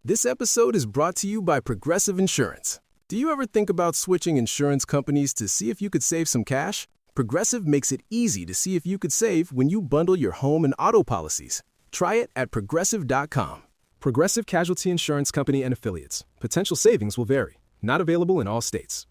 This episode is brought to you by Progressive Insurance. Do you ever think about switching insurance companies to see if you could save some cash? Progressive makes it easy to see if you could save when you bundle your home and auto policies. Try it at Progressive.com. Progressive Casualty Insurance Company and Affiliates. Potential savings will vary. Not available in all states.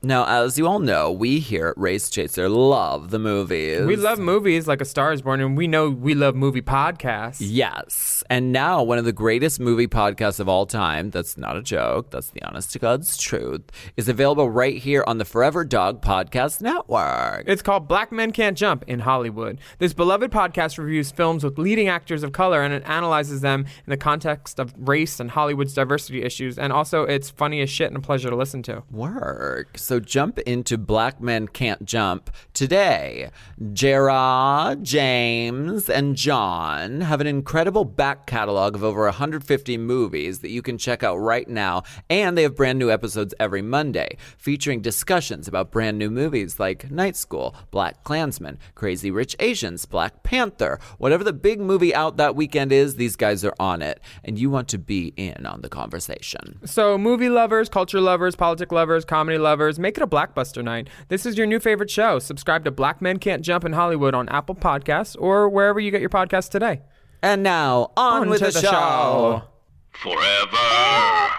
Now, as you all know, we here at Race Chaser love the movies. We love movies like A Star is Born, and we know we love movie podcasts. Yes. And now, one of the greatest movie podcasts of all time, that's not a joke, that's the honest to God's truth, is available right here on the Forever Dog Podcast Network. It's called Black Men Can't Jump in Hollywood. This beloved podcast reviews films with leading actors of color, and it analyzes them in the context of race and Hollywood's diversity issues. And also, it's funny as shit and a pleasure to listen to. Work. So jump into Black Men Can't Jump today. Jera, James, and John have an incredible back catalog of over 150 movies that you can check out right now, and they have brand new episodes every Monday, featuring discussions about brand new movies like Night School, Black Klansman, Crazy Rich Asians, Black Panther. Whatever the big movie out that weekend is, these guys are on it, and you want to be in on the conversation. So movie lovers, culture lovers, politic lovers, comedy lovers, make it a Blackbuster night. This is your new favorite show. Subscribe to Black Men Can't Jump in Hollywood on Apple Podcasts or wherever you get your podcasts today. And now, on with the show. Forever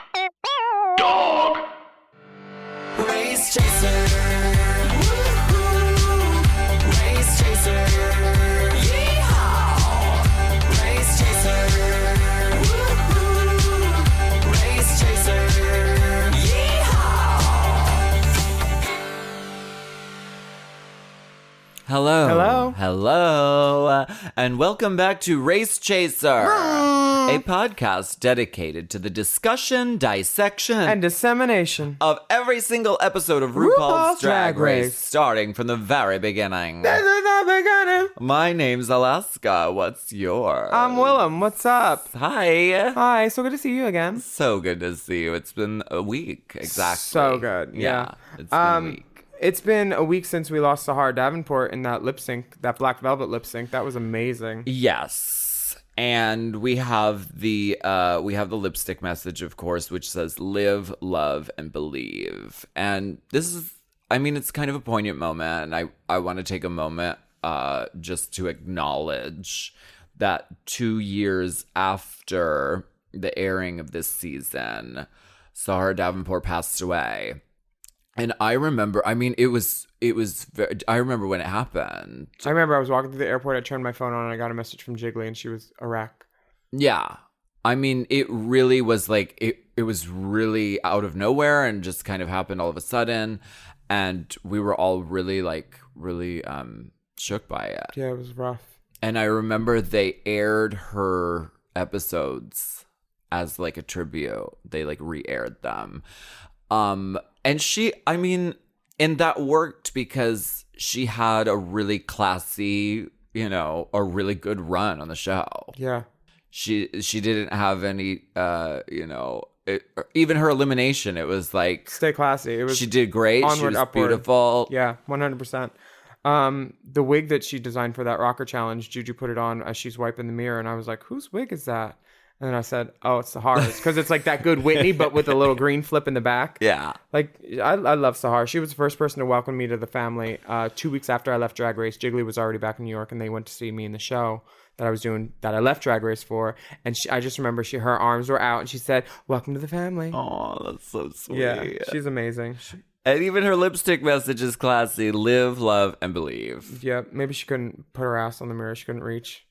Dog. Race Chaser. Woo-hoo. Race Chaser. Yeehaw. Race Chaser. Woo-hoo. Race Chaser. Hello, and welcome back to Race Chaser, a podcast dedicated to the discussion, dissection, And dissemination of every single episode of RuPaul's Drag Race, starting from the very beginning. This is the beginning. My name's Alaska. What's yours? I'm Willam. What's up? Hi. Hi, so good to see you again. So good to see you. It's been a week, exactly. So good, yeah. It's been a week. It's been a week since we lost Sahara Davenport in that lip sync, that Black Velvet lip sync. That was amazing. Yes. And we have the lipstick message, of course, which says live, love, and believe. And this is, I mean, it's kind of a poignant moment. And I want to take a moment just to acknowledge that 2 years after the airing of this season, Sahara Davenport passed away. And I remember, I mean, I remember when it happened. I remember I was walking through the airport, I turned my phone on, and I got a message from Jiggly, and she was a wreck. Yeah. I mean, it really was like, it was really out of nowhere and just kind of happened all of a sudden. And we were all really shook by it. Yeah, it was rough. And I remember they aired her episodes as like a tribute. They like re-aired them. And she, I mean, and that worked because she had a really classy, a really good run on the show. Yeah. She didn't have any, even her elimination, it was like... Stay classy. It was she did great. Onward, she was upward. beautiful. Yeah, 100%. The wig that she designed for that rocker challenge, Juju put it on as she's wiping the mirror, and I was like, whose wig is that? And then I said, oh, it's Sahara's, because it's like that good Whitney, but with a little green flip in the back. Yeah. Like, I love Sahara. She was the first person to welcome me to the family. 2 weeks after I left Drag Race, Jiggly was already back in New York, and they went to see me in the show that I was doing, that I left Drag Race for. And I just remember her arms were out, and she said, welcome to the family. Oh, that's so sweet. Yeah, she's amazing. And even her lipstick message is classy. Live, love, and believe. Yeah, maybe she couldn't put her ass on the mirror. She couldn't reach.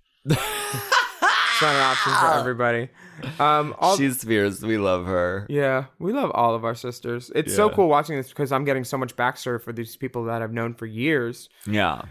It's not an option for everybody. She's fierce. We love her. Yeah, we love all of our sisters. It's so cool watching this because I'm getting so much backstory for these people that I've known for years. Yeah.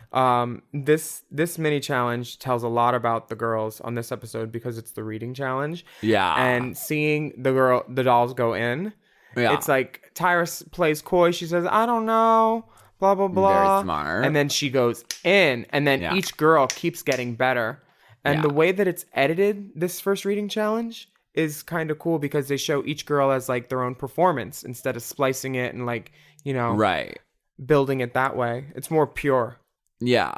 This mini challenge tells a lot about the girls on this episode because it's the reading challenge. Yeah. And seeing the dolls go in. Yeah. It's like Tyra plays coy. She says, I don't know. Blah, blah, blah. Very smart. And then she goes in. And then each girl keeps getting better. And the way that it's edited, this first reading challenge, is kind of cool because they show each girl as like their own performance instead of splicing it and like, right, building it that way. It's more pure. Yeah.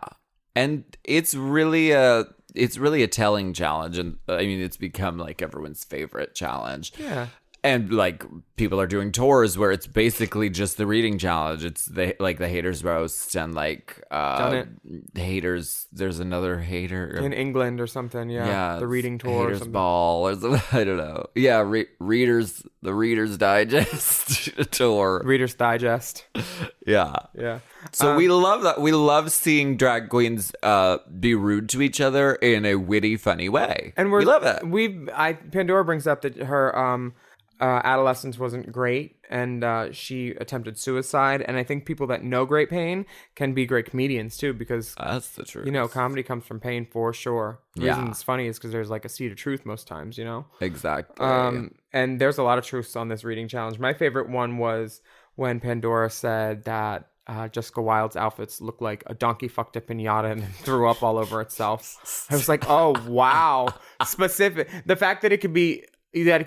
And it's really a it's really a telling challenge, and I mean it's become like everyone's favorite challenge. Yeah. And like people are doing tours where it's basically just the reading challenge. It's the haters roast and like Done it. haters. There's another hater In England or something, yeah, the reading tour or haters something. ball or something. I don't know. Yeah, readers, the Reader's Digest tour. Reader's Digest. Yeah. Yeah. So we love that. We love seeing drag queens be rude to each other in a witty, funny way. And we love it. Pandora brings up that her adolescence wasn't great, and she attempted suicide. And I think people that know great pain can be great comedians too, because That's the truth. you know, comedy comes from pain for sure. The Yeah. reason it's funny is because there's like a seed of truth most times, you know. Exactly. And there's a lot of truths on this reading challenge. My favorite one was when Pandora said that Jessica Wilde's outfits looked like a donkey fucked a pinata and threw up all over itself. I was like, oh wow, specific. The fact that it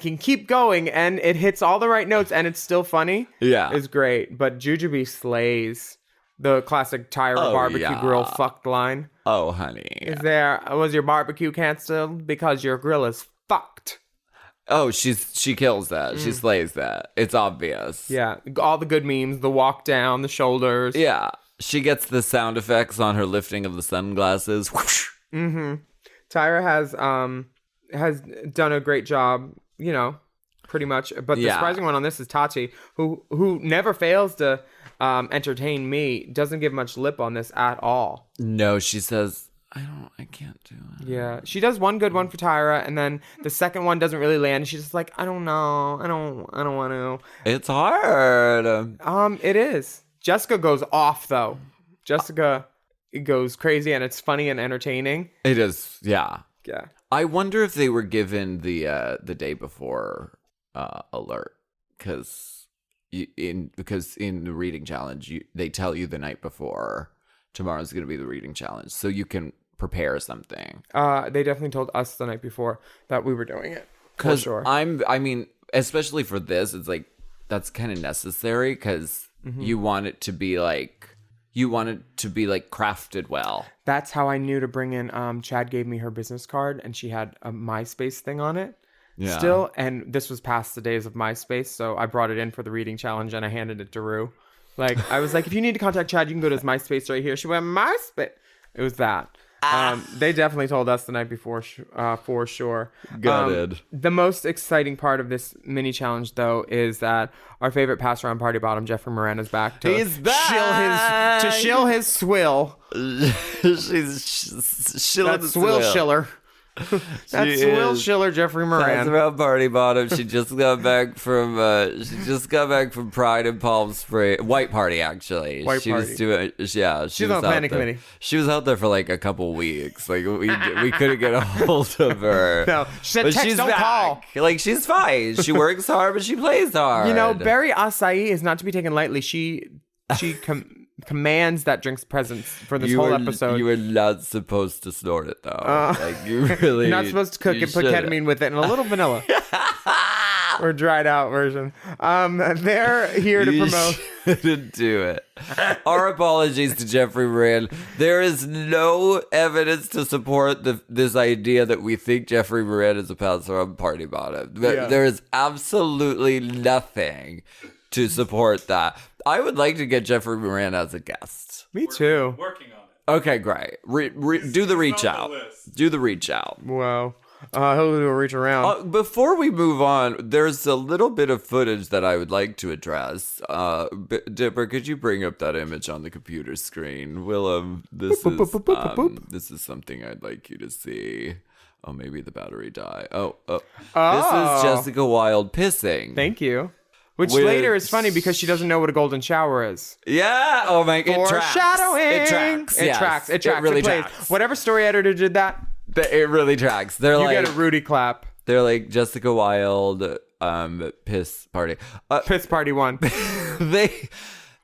can keep going and it hits all the right notes and it's still funny, Yeah. is great. But Jujubee slays the classic Tyra Oh, barbecue yeah. grill fucked line. Oh, honey. Was your barbecue canceled because your grill is fucked? Oh, she kills that. She slays that. It's obvious. Yeah, all the good memes, the walk down, the shoulders. Yeah. She gets the sound effects on her lifting of the sunglasses. Whoosh. Tyra has done a great job, you know, pretty much. But the Yeah. surprising one on this is Tati, who never fails to entertain me. Doesn't give much lip on this at all. No, she says, I can't do it. Yeah, she does one good one for Tyra, and then the second one doesn't really land. And she's just like, I don't know, I don't want to. It's hard. It is. Jessica goes off though. Jessica goes crazy, and it's funny and entertaining. It is, yeah. Yeah. I wonder if they were given the day before alert, because in the reading challenge they tell you the night before tomorrow's going to be the reading challenge, so you can prepare something. They definitely told us the night before that we were doing it. For Because sure. I mean, especially for this, it's like that's kind of necessary because you want it to be like crafted well. That's how I knew to bring in. Chad gave me her business card, and she had a MySpace thing on it. Yeah. Still, and this was past the days of MySpace, so I brought it in for the reading challenge, and I handed it to Rue. Like, I was like, if you need to contact Chad, you can go to his MySpace right here. She went, MySpace. It was that. They definitely told us the night before, for sure. Gutted. The most exciting part of this mini challenge, though, is that our favorite pass around party bottom, Jeffrey Moran, is back to He's back! shill his swill. She's shilling That the swill swill. shiller. That She swill is. shiller, Jeffrey Pass Moran. around party bottom. She just got back from Pride in Palm Springs. White party, actually. White she party. was doing yeah. She's on was the out planning there. committee. She was out there for like a couple weeks. Like we couldn't get a hold of her. No, she said, But "Text, she's don't back. call." Like she's fine. She works hard, but she plays hard. You know, Berry acai is not to be taken lightly. She commands that drink's presence for this whole episode. You were not supposed to snort it though. Like you really. You're not supposed to cook you it, put shouldn't. ketamine with it, and a little vanilla. Or dried out version. They're here to You promote. shouldn't do it. Our apologies to Jeffrey Moran. There is no evidence to support this idea that we think Jeffrey Moran is a pass around party bottom. Yeah. There is absolutely nothing to support that. I would like to get Jeffrey Moran as a guest. Me too. Working on it. Okay, great. Do the reach on the out. list. Do the reach out. Wow. He'll do a reach around. Before we move on, there's a little bit of footage that I would like to address. Dipper, could you bring up that image on the computer screen? Willam, this is something I'd like you to see. Oh, maybe the battery died. Oh. This is Jessica Wilde pissing. Thank you. Which With- later is funny because she doesn't know what a golden shower is. Yeah. Oh my. It tracks. Foreshadowing. It tracks. It yes. tracks. It tracks. really it plays. tracks. Whatever story editor did that, It really tracks. They're you like get a Rudy clap. they're like Jessica Wilde piss party. Piss party one.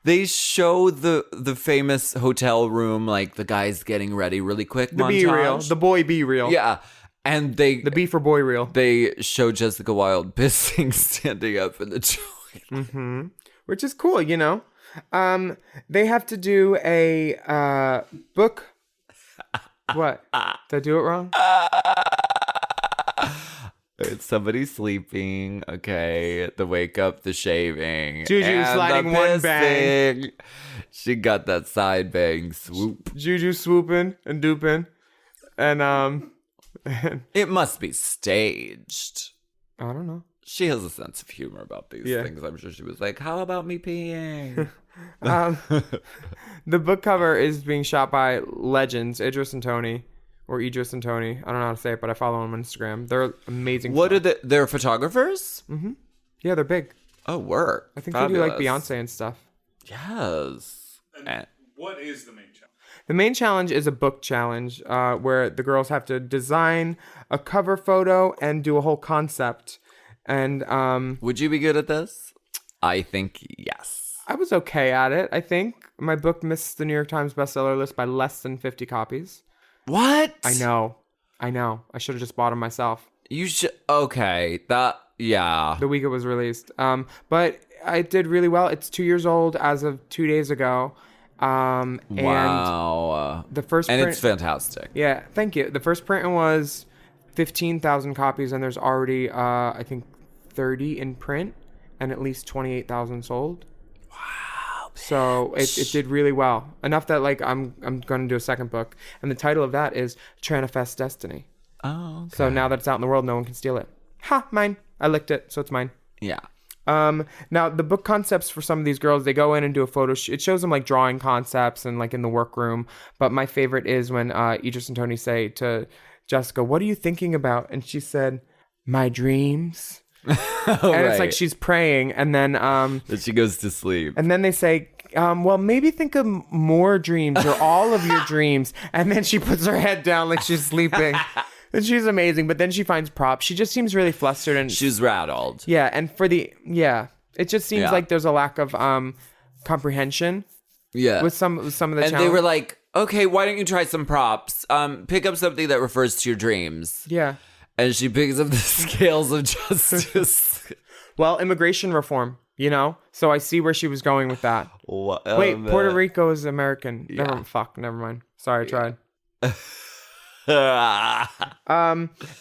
They show the famous hotel room, like the guys getting ready really quick. The be real. The boy be real. Yeah. And The B for boy real. they show Jessica Wilde pissing standing up in the toilet. Which is cool, you know. They have to do a book What? Did I do it wrong? It's somebody sleeping. Okay, the wake up, the shaving, Juju and sliding the one bang. pissing. She got that side bang swoop. Juju swooping and duping. And It must be staged. I don't know. She has a sense of humor about these things. I'm sure she was like, "How about me peeing?" The book cover is being shot by legends, Idris and Tony. Or Idris and Tony. I don't know how to say it, but I follow them on Instagram. They're amazing. What are they're photographers? Yeah, they're big. Oh, work. I think they do like Beyonce and stuff. Yes. And What is the main challenge? The main challenge is a book challenge where the girls have to design a cover photo and do a whole concept. And would you be good at this? I think yes. I was okay at it, I think. My book missed the New York Times bestseller list by less than 50 copies. What? I know. I should have just bought them myself. You should. Okay. Yeah. The week it was released. But I did really well. It's 2 years old as of 2 days ago. Wow. And the first And print, it's fantastic. yeah, thank you. The first print was 15,000 copies, and there's already, I think, 30 in print and at least 28,000 sold. So it did really well. Enough that like I'm going to do a second book, and the title of that is Tranifest Destiny. Oh. Okay. So now that it's out in the world, no one can steal it. Ha, mine. I licked it, so it's mine. Yeah. Now the book concepts for some of these girls, they go in and do a photo shoot. It shows them like drawing concepts and like in the workroom. But my favorite is when Idris and Tony say to Jessica, "What are you thinking about?" And she said, "My dreams." And it's like she's praying, and then That she goes to sleep. and then they say, well, maybe think of more dreams or all of your dreams. And then she puts her head down like she's sleeping. And she's amazing. But then she finds props. She just seems really flustered. And She's rattled. yeah. And it just seems like there's a lack of comprehension Yeah. with some of the And challenges. they were like, okay, why don't you try some props? Pick up something that refers to your dreams. yeah. And she picks up the scales of justice. Well, immigration reform, you know? So I see where she was going with that. Wait, Puerto Rico is American. Never mind. Sorry, I tried.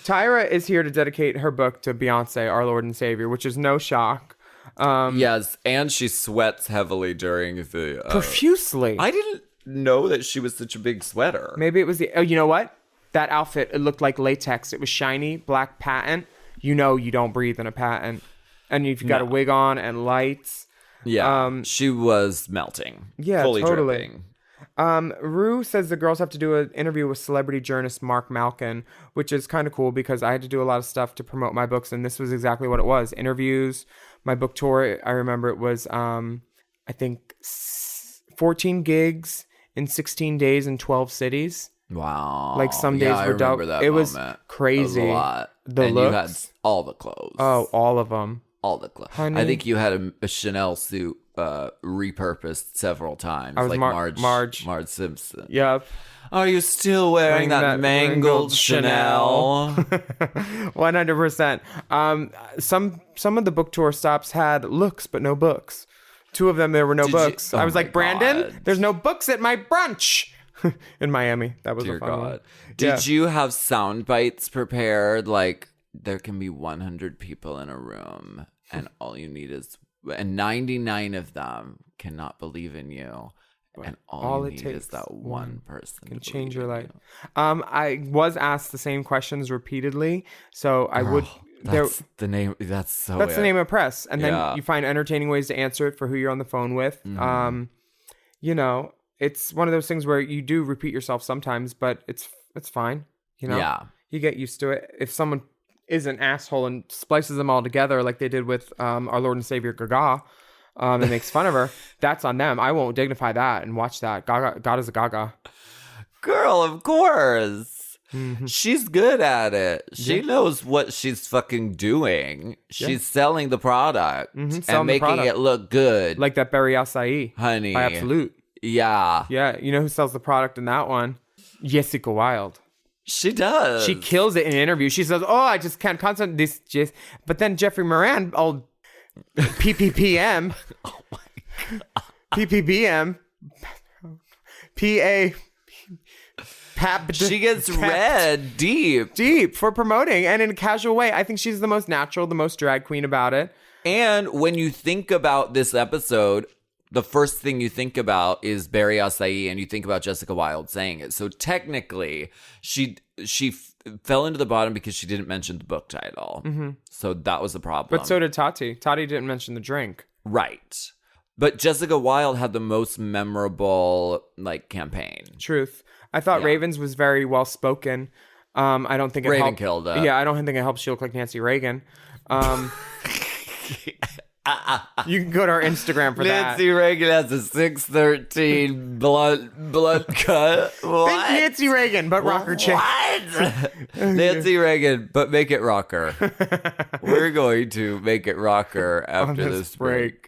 Tyra is here to dedicate her book to Beyonce, our Lord and Savior, which is no shock. Yes, and she sweats heavily during the... Profusely. I didn't know that she was such a big sweater. Maybe it was the... Oh, you know what? That outfit, it looked like latex. It was shiny, black patent. You know you don't breathe in a patent. And you've got a wig on and lights. Yeah, she was melting. Yeah, fully totally. dripping. Rue says the girls have to do an interview with celebrity journalist Mark Malkin, which is kind of cool because I had to do a lot of stuff to promote my books, and this was exactly what it was. Interviews, my book tour, I remember it was, I think, 14 gigs in 16 days in 12 cities. Wow. Like some days I were dope. remember that It was moment. crazy. It was a lot. The and looks. you had all the clothes. Oh, all of them. All the clothes. Honey. I think you had a Chanel suit repurposed several times. I was like Marge. Marge Simpson. Yep. Are you still wearing that mangled Chanel? 100%. Some of the book tour stops had looks but no books. Two of them there were no Did you- books. oh I was my like, Brandon, God. there's no books at my brunch in Miami. That was Dear a fun one. God. Did Yeah. you have sound bites prepared? Like, there can be 100 people in a room, and all you need is... And 99 of them cannot believe in you. And all you it need takes is that one person can to change believe your in life. you. I was asked the same questions repeatedly, so I would. That's the name. That's so. That's the it. name of press, and then Yeah. you find entertaining ways to answer it for who you're on the phone with. You know, it's one of those things where you do repeat yourself sometimes, but it's fine. You know, Yeah. you get used to it. If someone is an asshole and splices them all together like they did with our Lord and Savior Gaga, and makes fun of her, that's on them. I won't dignify that and watch that. God is a Gaga. Girl, of course. Mm-hmm. She's good at it. She knows what she's fucking doing. She's selling the product selling and the making product. it look good. Like that Berry Acai. honey. By Absolute. Yeah. Yeah, you know who sells the product in that one? Jessica Wilde. She does. She kills it in an interview. She says, "Oh, I just can't concentrate this." Just, but then Jeffrey Moran, old PPPM, Oh my God. PPBM, PA, tapped. She gets red deep. For promoting and in a casual way. I think she's the most natural, the most drag queen about it. And when you think about this episode, the first thing you think about is Barry Acai, and you think about Jessica Wilde saying it. So technically, she fell into the bottom because she didn't mention the book title. So that was the problem. But so did Tati. Tati didn't mention the drink. Right. But Jessica Wilde had the most memorable campaign. Truth. I thought Raven's was very well spoken. I don't think it Raven helped. killed it. Yeah, I don't think it helps. She look like Nancy Reagan. You can go to our Instagram for Nancy Reagan has a 6'13" blunt cut. What? that. Think Nancy Reagan, but rocker chick. What? Nancy Reagan, but make it rocker. We're going to make it rocker after this break.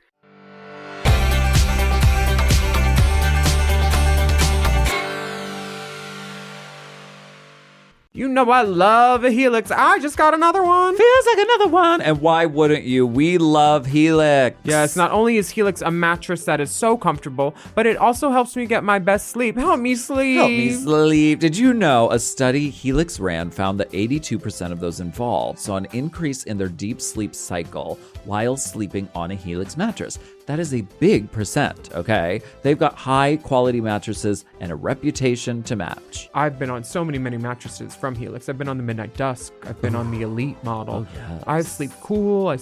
You know I love a Helix. I just got another one. Feels like another one. And why wouldn't you? We love Helix. Yes, not only is Helix a mattress that is so comfortable, but it also helps me get my best sleep. Help me sleep. Help me sleep. Did you know a study Helix ran found that 82% of those involved saw an increase in their deep sleep cycle while sleeping on a Helix mattress? That is a big percent, okay? They've got high quality mattresses and a reputation to match. I've been on so many mattresses from Helix. I've been on the Midnight Dusk. I've been on the Elite model. Oh, yes. I sleep cool. I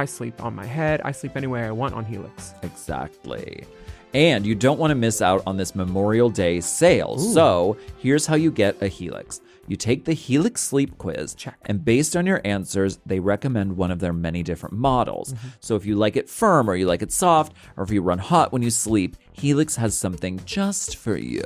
sleep on my head. I sleep any way I want on Helix. Exactly. And you don't want to miss out on this Memorial Day sale. Ooh. So here's how you get a Helix. You take the Helix Sleep Quiz, and based on your answers, they recommend one of their many different models. So if you like it firm or you like it soft, or if you run hot when you sleep, Helix has something just for you.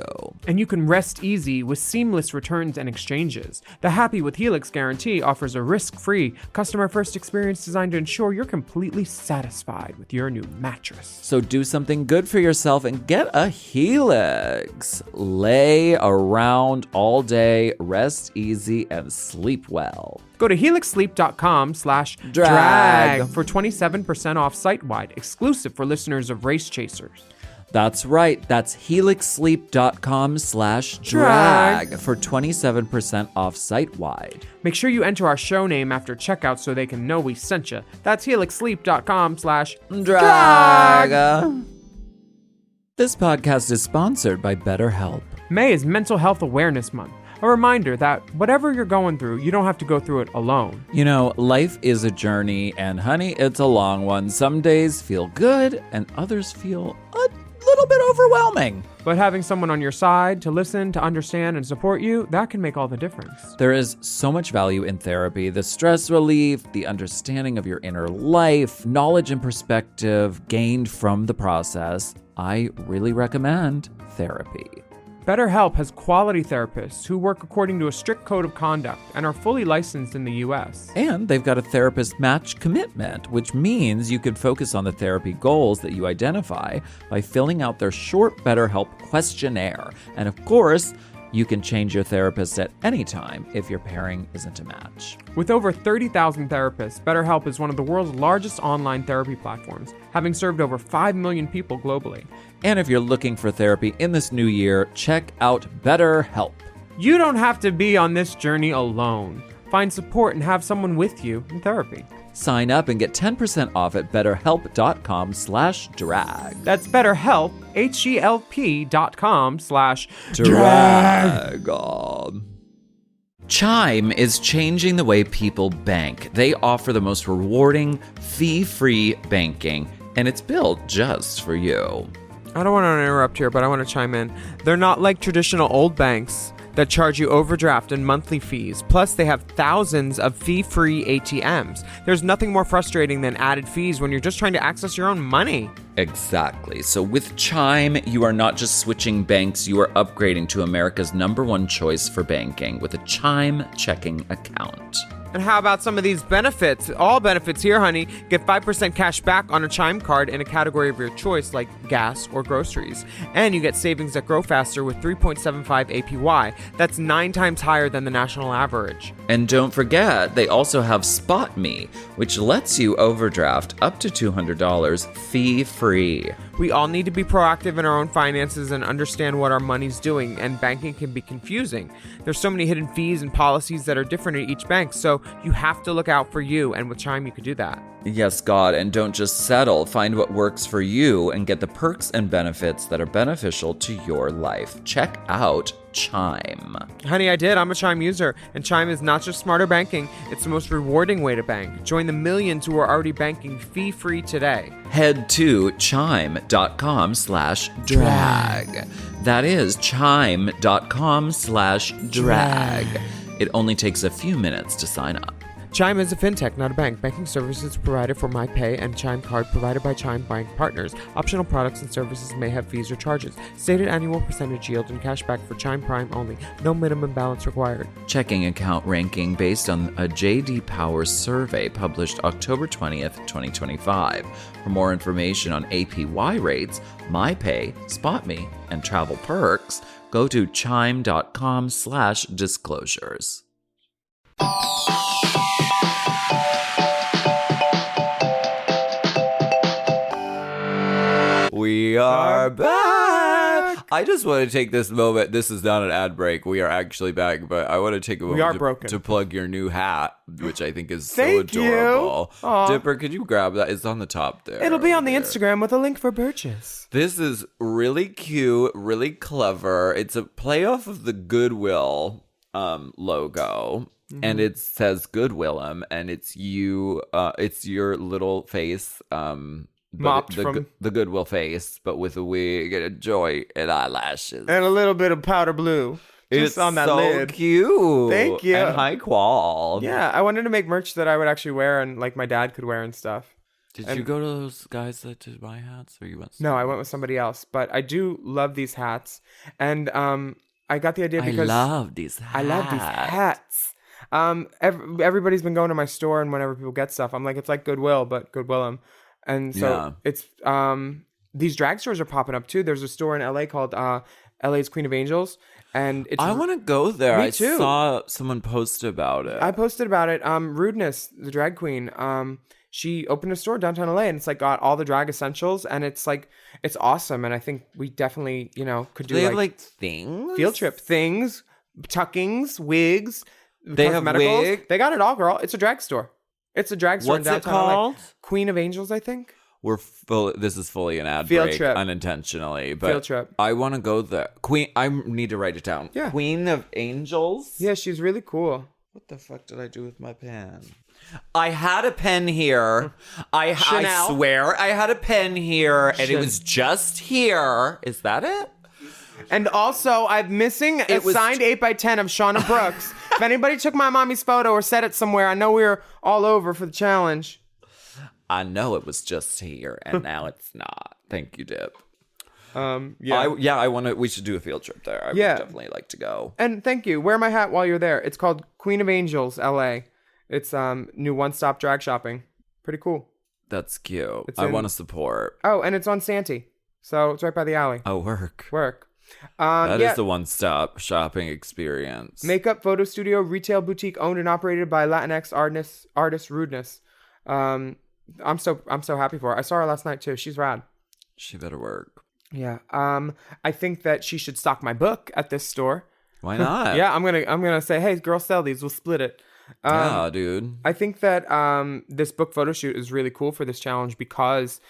And you can rest easy with seamless returns and exchanges. The Happy with Helix guarantee offers a risk-free, customer-first experience designed to ensure you're completely satisfied with your new mattress. So do something good for yourself and get a Helix. Lay around all day, rest easy, and sleep well. Go to helixsleep.com/drag for 27% off site-wide, exclusive for listeners of Race Chasers. That's right. That's helixsleep.com/drag for 27% off site-wide. Make sure you enter our show name after checkout so they can know we sent you. That's helixsleep.com/drag. This podcast is sponsored by BetterHelp. May is Mental Health Awareness Month. A reminder that whatever you're going through, you don't have to go through it alone. You know, life is a journey, and honey, it's a long one. Some days feel good, and others feel a little bit overwhelming. But having someone on your side to listen, to understand, and support you, that can make all the difference. There is so much value in therapy. The stress relief, the understanding of your inner life, knowledge and perspective gained from the process. I really recommend therapy. BetterHelp has quality therapists who work according to a strict code of conduct and are fully licensed in the U.S. And they've got a therapist match commitment, which means you can focus on the therapy goals that you identify by filling out their short BetterHelp questionnaire. And of course, you can change your therapist at any time if your pairing isn't a match. With over 30,000 therapists, BetterHelp is one of the world's largest online therapy platforms, having served over 5 million people globally. And if you're looking for therapy in this new year, check out BetterHelp. You don't have to be on this journey alone. Find support and have someone with you in therapy. Sign up and get 10% off at betterhelp.com/drag. That's BetterHelp, HELP.com/drag. Chime is changing the way people bank. They offer the most rewarding, fee-free banking, and it's built just for you. I don't want to interrupt here, but I want to chime in. They're not like traditional old banks that charge you overdraft and monthly fees. Plus, they have thousands of fee-free ATMs. There's nothing more frustrating than added fees when you're just trying to access your own money. Exactly. So with Chime, you are not just switching banks, you are upgrading to America's #1 choice for banking with a Chime checking account. And how about some of these benefits? All benefits here, honey. Get 5% cash back on a Chime card in a category of your choice, like gas or groceries. And you get savings that grow faster with 3.75 APY. That's 9 times higher than the national average. And don't forget, they also have Spot Me, which lets you overdraft up to $200 fee-free. We all need to be proactive in our own finances and understand what our money's doing, and banking can be confusing. There's so many hidden fees and policies that are different at each bank, so you have to look out for you, and with Chime you can do that. Yes, God, and don't just settle. Find what works for you and get the perks and benefits that are beneficial to your life. Check out Chime. Honey, I did. I'm a Chime user, and Chime is not just smarter banking, it's the most rewarding way to bank. Join the millions who are already banking fee-free today. Head to chime.com/drag. That is chime.com/drag. It only takes a few minutes to sign up. Chime is a fintech, not a bank. Banking services provided for MyPay and Chime Card provided by Chime Bank partners. Optional products and services may have fees or charges. Stated annual percentage yield and cashback for Chime Prime only. No minimum balance required. Checking account ranking based on a J.D. Power survey published October 20th, 2025. For more information on APY rates, MyPay, SpotMe, and travel perks, go to chime.com/disclosures. We are back. I just want to take this moment. This is not an ad break. We are actually back, but I want to take a moment to plug your new hat, which I think is so adorable. Dipper, could you grab that? It's on the top there. It'll be on the Instagram with a link for purchase. This is really cute, really clever. It's a play off of the Goodwill logo. Mm-hmm. And it says Good Willam, and it's you. It's your little face. Mopped from the Goodwill face, but with a wig and a joy and eyelashes and a little bit of powder blue. Just on that lid. It's so cute. Thank you. And high qual. Yeah, I wanted to make merch that I would actually wear and like my dad could wear and stuff. Did you go to those guys that did my hats, or you went? No, I went with somebody else. But I do love these hats, and I got the idea because I love these hats. Everybody's been going to my store, and whenever people get stuff, I'm like, it's like Goodwill, but Goodwillum. And so it's these drag stores are popping up too. There's a store in LA called LA's Queen of Angels, and I want to go there. Me too. I saw someone post about it. I posted about it. Rudeness, the drag queen, she opened a store downtown LA, and it's like got all the drag essentials, and it's like it's awesome. And I think we definitely could do. They have like things, field trip things, tuckings, wigs. They have wig. They got it all, girl. It's a drag store. It's a drag store in downtown called? LA. Queen of Angels, I think. This is fully an ad Field break trip. Unintentionally, but Field trip. I want to go there. I need to write it down. Yeah. Queen of Angels. Yeah, she's really cool. What the fuck did I do with my pen? I had a pen here. I swear I had a pen here, and it was just here. Is that it? And also, I'm missing a signed 8x10 of Shauna Brooks. If anybody took my mommy's photo or set it somewhere, I know we were all over for the challenge. I know it was just here, and now it's not. Thank you, Dip. Yeah. I want to. We should do a field trip there. I would definitely like to go. And thank you. Wear my hat while you're there. It's called Queen of Angels, LA. It's new one-stop drag shopping. Pretty cool. That's cute. I want to support. Oh, and it's on Santee, so it's right by the alley. Oh, work. That is the one-stop shopping experience. Makeup, photo studio, retail boutique owned and operated by Latinx artist Rudeness. I'm so happy for her. I saw her last night too. She's rad. She better work. Yeah. I think that she should stock my book at this store. Why not? Yeah, I'm gonna say, hey, girl, sell these. We'll split it. Yeah, dude. I think that this book photo shoot is really cool for this challenge because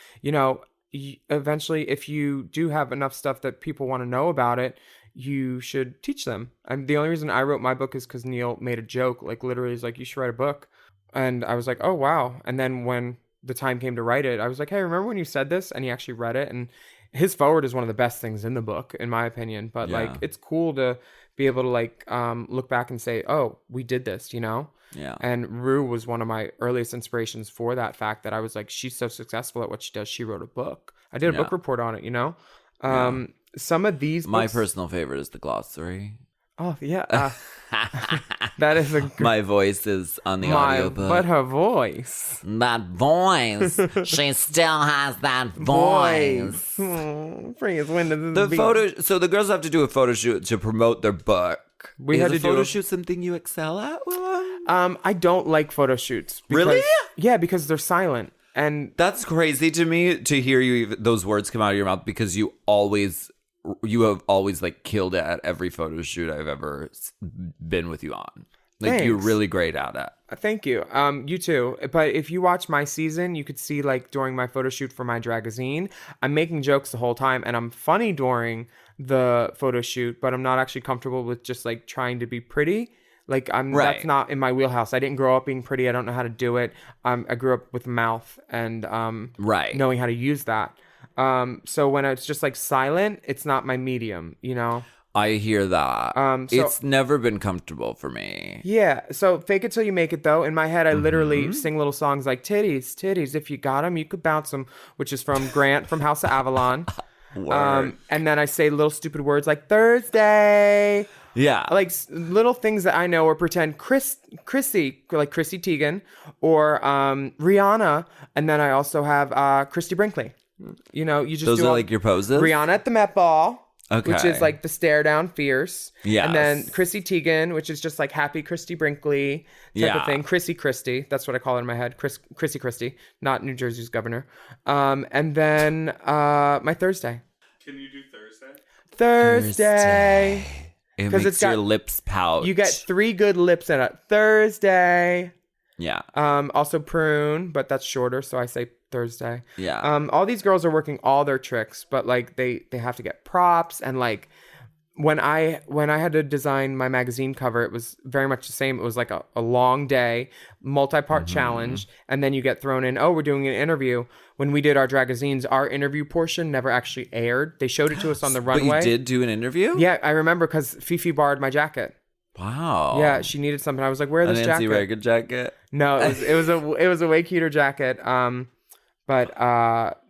eventually, if you do have enough stuff that people want to know about it, you should teach them. And the only reason I wrote my book is because Neil made a joke, like literally, he's like, you should write a book. And I was like, oh, wow. And then when the time came to write it, I was like, hey, remember when you said this? And he actually read it. And his forward is one of the best things in the book, in my opinion. But like, it's cool to be able to like look back and say, oh, we did this, Yeah. And Rue was one of my earliest inspirations for that fact that I was like, she's so successful at what she does. She wrote a book. I did a book report on it, Some of these books... My personal favorite is the glossary. Oh, yeah. That is a good... My voice is on the My, audiobook. but her voice. That voice. She still has that voice. Bring his wind to The photo. So the girls have to do a photo shoot to promote their book. We Is had a to do photo a- shoot something you excel at, Willam? I don't like photo shoots. Because, Really? Yeah, because they're silent. And That's crazy to me to hear those words come out of your mouth because you have always like killed it at every photo shoot I've ever been with you on. Like you're Thanks. really great at it. thank you. You too. But if you watch my season, you could see like during my photo shoot for my dragazine, I'm making jokes the whole time and I'm funny during the photo shoot, but I'm not actually comfortable with just like trying to be pretty. Like Right. that's not in my wheelhouse. I didn't grow up being pretty. I don't know how to do it. I grew up with mouth and Right. knowing how to use that. So when it's just like silent, it's not my medium, you know? I hear that. So- It's never been comfortable for me. Yeah. So fake it till you make it though. In my head, I Mm-hmm. literally sing little songs like titties, titties. If you got them, you could bounce them, which is from Grant from House of Avalon. Word. And then I say little stupid words like Thursday. Yeah. Like little things that I know, or pretend Chrissy, like Chrissy Teigen, or Rihanna, and then I also have Christy Brinkley. You know, you just Those do are all- like your poses? Rihanna at the Met Ball, which Okay. is like the stare down fierce. Yes. And then Chrissy Teigen, which is just like happy Christy Brinkley type Yeah. of thing. Christy, that's what I call it in my head. Chrissy, not New Jersey's governor. And then my Thursday. Can you do Thursday? Thursday. It 'Cause makes it's got- your lips pout. You get 3 good lips in it. Thursday. Yeah. Also prune, but that's shorter, so I say Thursday. Yeah. All these girls are working all their tricks, but like they have to get props, and like when I had to design my magazine cover, it was very much the same. It was like a long day, multi-part challenge, and then you get thrown in, oh, we're doing an interview. When we did our dragazines, our interview portion never actually aired. They showed it to us on the But runway. you did do an interview? Yeah, I remember because Fifi borrowed my jacket. Wow. Yeah, she needed something. I was like, wear A this Nancy jacket. Reagan jacket. No, it was a way cuter jacket. But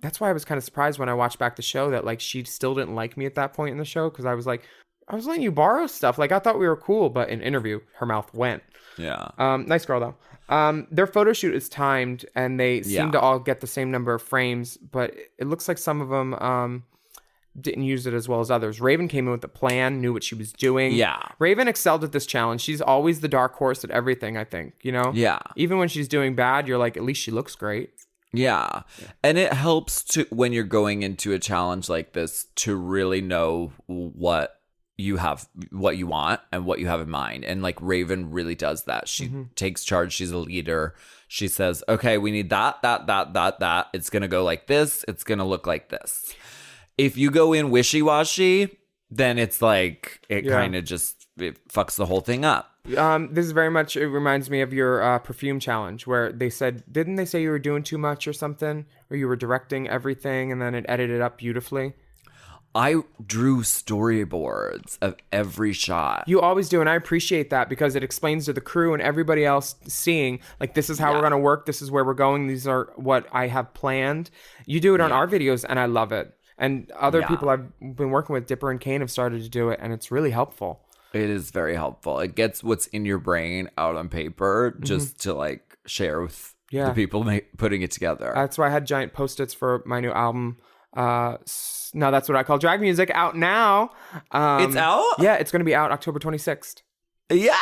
that's why I was kind of surprised when I watched back the show that like she still didn't like me at that point in the show, because I was like, I was letting you borrow stuff. Like I thought we were cool, but in interview, her mouth went. Yeah. Nice girl though. Their photo shoot is timed, and they seem Yeah. to all get the same number of frames, but it looks like some of them didn't use it as well as others. Raven came in with a plan, knew what she was doing. Yeah. Raven excelled at this challenge. She's always the dark horse at everything, I think, you know? Yeah. Even when she's doing bad, you're like, at least she looks great. Yeah. And it helps to when you're going into a challenge like this to really know what you want and what you have in mind. And like Raven really does that. She takes charge. She's a leader. She says, okay, we need that. It's going to go like this. It's going to look like this. If you go in wishy-washy, then it's like it kind of just it fucks the whole thing up. This is very much, it reminds me of your perfume challenge where they said, didn't they say you were doing too much or something? Or you were directing everything and then it edited up beautifully? I drew storyboards of every shot. You always do, and I appreciate that because it explains to the crew and everybody else seeing, like, this is how we're going to work, this is where we're going, these are what I have planned. You do it on our videos, and I love it. And other people I've been working with, Dipper and Kane, have started to do it, and it's really helpful. It is very helpful. It gets what's in your brain out on paper just to like share with the people putting it together. That's why I had giant Post-its for my new album. Now that's what I call drag music, out now. It's out? Yeah, it's going to be out October 26th. Yes!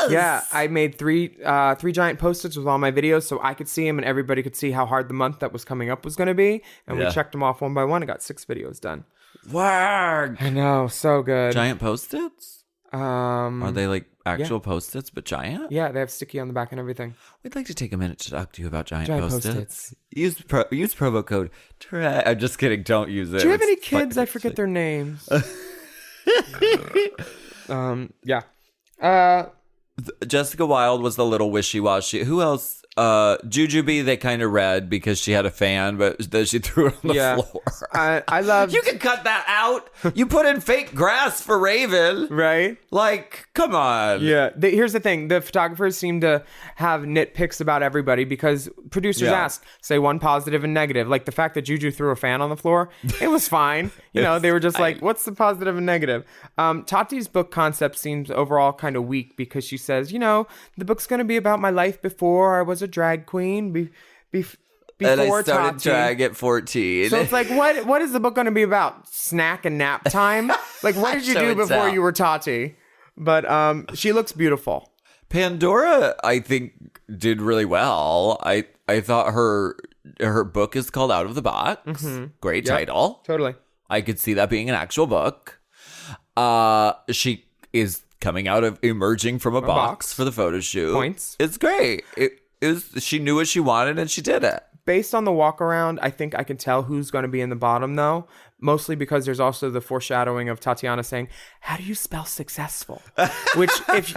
Yeah, I made three giant Post-its with all my videos so I could see them and everybody could see how hard the month that was coming up was going to be. And we checked them off one by one and got 6 videos done. Work! I know, so good. Giant Post-its? Are they like actual yeah. Post-its but giant? Yeah, they have sticky on the back and everything. We'd like to take a minute to talk to you about giant Giant Post-its. Use promo code TRAG. I'm just kidding. Don't use it. Do you have any It's kids? I fucking forget sick. their names. Yeah. Jessica Wilde was a little wishy-washy. Who else Jujubee, they kind of read because she had a fan, but then she threw it on the floor. I love... You can cut that out. You put in fake grass for Raven. Right? Like, come on. Yeah. Here's the thing. The photographers seem to have nitpicks about everybody because producers asked, say one positive and negative. Like the fact that Juju threw a fan on the floor, it was fine. You know, they were just like, what's the positive and negative? Tati's book concept seems overall kind of weak because she says, you know, the book's going to be about my life before I was a drag queen. Before and I started Tati. drag at 14. So it's like, what is the book going to be about? Snack and nap time? Like, what did you do before you were Tati? But she looks beautiful. Pandora, I think, did really well. I thought her book is called Out of the Box. Mm-hmm. Great title. Totally. I could see that being an actual book. She is coming out of emerging from a box for the photo shoot. Points. It's great. She knew what she wanted and she did it. Based on the walk around, I think I can tell who's going to be in the bottom, though. Mostly because there's also the foreshadowing of Tatiana saying, "How do you spell successful?" Which, if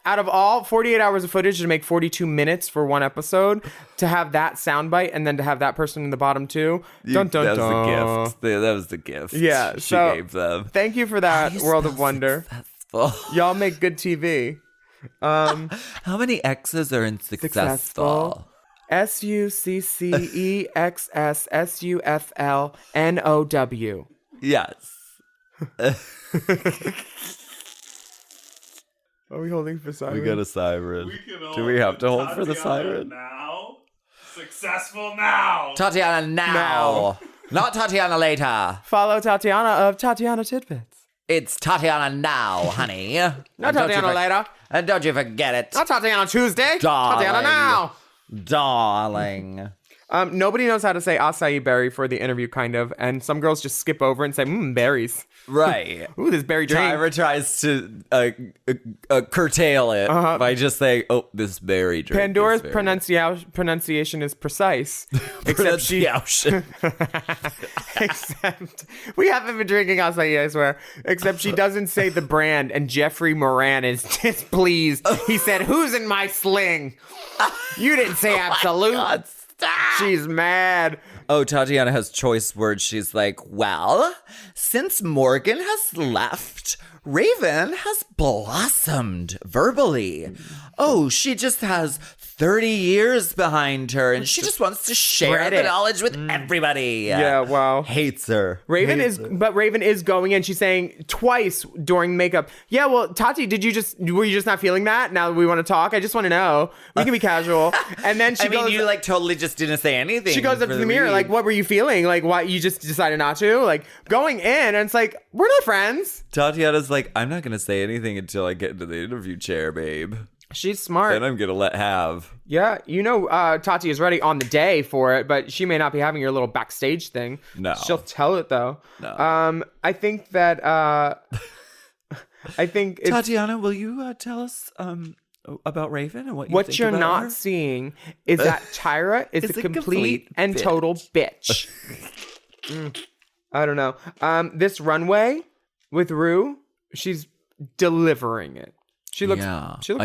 out of all 48 hours of footage to make 42 minutes for one episode, to have that soundbite and then to have that person in the bottom too, That was the gift. That was the gift. Yeah, she so gave them. Thank you for that, World of Wonder. Successful. Y'all make good TV. How many X's are in successful? SUCCEXSSUFLNOW. Yes. Are we holding for siren? We got a siren. Do we have to hold for the siren? Now. Successful now. Tatiana now. Not Tatiana later. Follow Tatiana of Tatiana Tidbits. It's Tatiana now, honey. Not Tatiana later. And don't you forget it. Not Tatiana Tuesday. Darling. Tatiana now. Darling. Nobody knows how to say acai berry for the interview, kind of, and some girls just skip over and say, berries. Right. Ooh, this berry drink. Tyra tries to curtail it by just saying, "Oh, this berry drink." Pandora's pronunciation is precise, except she. Except we haven't been drinking acai, I swear. Except she doesn't say the brand, and Jeffrey Moran is displeased. He said, "Who's in my sling?" You didn't say absolute. God, stop. She's mad. Oh, Tatiana has choice words. She's like, well, since Morgan has left, Raven has blossomed verbally. Oh, she just has 30 years behind her, and she just wants to share the knowledge with everybody. Yeah, wow. Hates her. Raven is going in. She's saying twice during makeup. Yeah, well, Tati, were you just not feeling that? Now we want to talk. I just want to know. We can be casual. And then she goes. You totally just didn't say anything. She goes up to the mirror, like, what were you feeling? Like, why you just decided not to? Like, going in, and it's like, we're not friends. Tatiana's like, I'm not going to say anything until I get into the interview chair, babe. She's smart. And I'm going to let have. Yeah, Tati is ready on the day for it, but she may not be having your little backstage thing. No. She'll tell it, though. No. I think that, Tatiana, will you tell us about Raven and what you're about not her? seeing is that Tyra is a complete and bitch. total bitch. I don't know. This runway with Rue, she's delivering it. She looks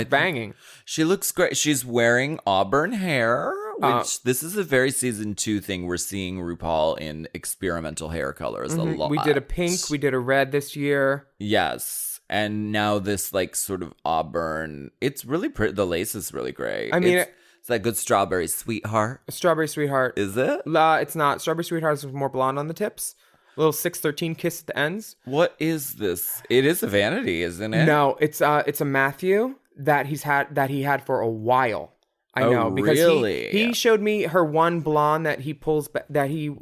banging. She looks great. She's wearing auburn hair, which this is a very season 2 thing. We're seeing RuPaul in experimental hair colors a lot. We did a pink, we did a red this year. Yes. And now this like sort of auburn. It's really pretty. The lace is really great. I mean, it's that good strawberry sweetheart. Strawberry sweetheart. Is it? It's not. Strawberry sweetheart is more blonde on the tips. A little 613 kiss at the ends. What is this? It is a vanity, isn't it? No, it's a Matthew that he had for a while. I know because really? he showed me her one blonde that he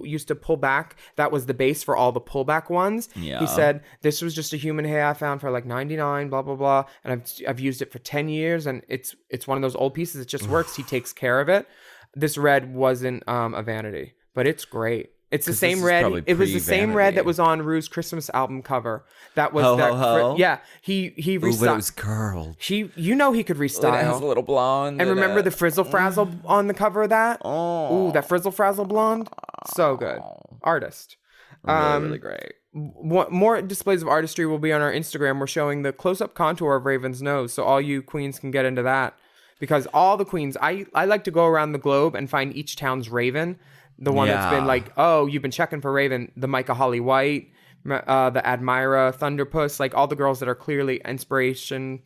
used to pull back. That was the base for all the pullback ones. Yeah. He said this was just a human hair I found for like 99, blah blah blah, and I've used it for 10 years, and it's one of those old pieces. It just works. He takes care of it. This red wasn't a vanity, but it's great. It's the same red. It was the same red that was on Rue's Christmas album cover. That was yeah. He restyled. But it was curled. He could restyle. It has a little blonde. And remember the frizzle frazzle on the cover of that? Oh, that frizzle frazzle blonde, so good. Artist. Really great. More displays of artistry will be on our Instagram. We're showing the close-up contour of Raven's nose, so all you queens can get into that. because all the queens, I like to go around the globe and find each town's raven. The one that's been like, oh, you've been checking for raven. The Micah Holly White, the Admira Thunderpuss, like all the girls that are clearly inspiration.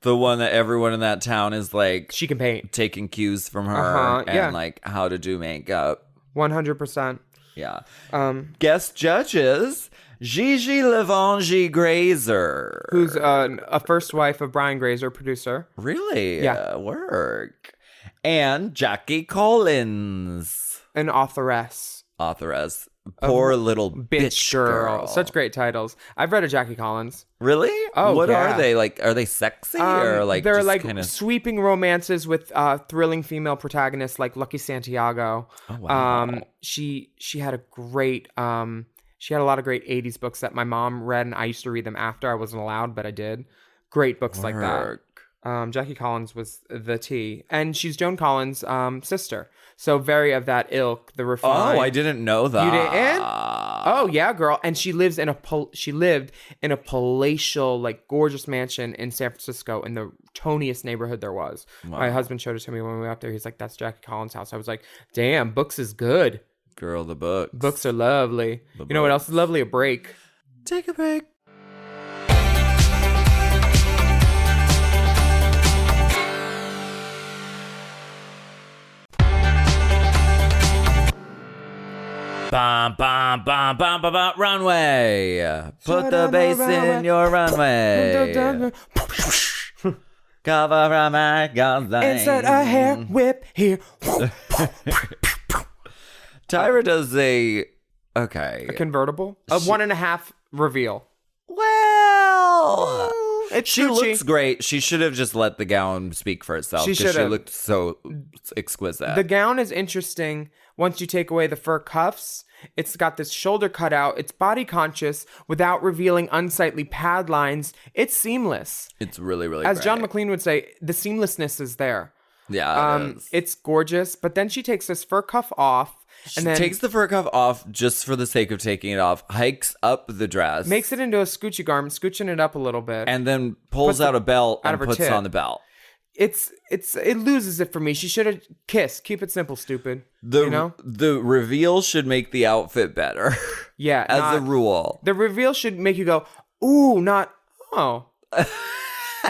The one that everyone in that town is like, she can paint, taking cues from her yeah. like how to do makeup. 100%. Yeah. Guest judges, Gigi Lavangie Grazer, who's a first wife of Brian Grazer, producer. Really? Yeah. Work. And Jackie Collins, an authoress. Poor little bitch girl. Such great titles. I've read a Jackie Collins. Really? Oh, what yeah. are they like? Are they sexy or like they're just like kinda... sweeping romances with thrilling female protagonists like Lucky Santiago. Oh, wow. She had a great she had a lot of great 80s books that my mom read, and I used to read them after. I wasn't allowed, but I did. Great books like that. Jackie Collins was the tea, and she's Joan Collins' sister. So very of that ilk, the refined. Oh, I didn't know that. You didn't? Oh yeah, girl. And she lived in a palatial, like gorgeous mansion in San Francisco in the toniest neighborhood there was. Wow. My husband showed it to me when we were up there. He's like, "That's Jackie Collins' house." I was like, "Damn, books is good." Girl, the books. Books are lovely. You know what else is lovely? A break. Take a break. Bum, bum, bum, bum, bum, bum, runway. Put the bass in your runway. Cover from my gun. Insert a hair whip here. Tyra does a convertible? A 1.5 reveal. Well, she Gucci. looks great. She should have just let the gown speak for itself. She She looked so exquisite. The gown is interesting. Once you take away the fur cuffs, it's got this shoulder cutout. It's body conscious without revealing unsightly pad lines. It's seamless. It's really, really As great. John McLean would say, the seamlessness is there. Yeah, it is. It's gorgeous. But then she takes this fur cuff off. She takes the fur cuff off just for the sake of taking it off, hikes up the dress. Makes it into a Scoochie garment, scooching it up a little bit. And then pulls out a belt out and of her puts tit. on the belt. It loses it for me. She should have kissed. Keep it simple, stupid. The reveal should make the outfit better. Yeah. As a rule. The reveal should make you go, ooh, not, oh.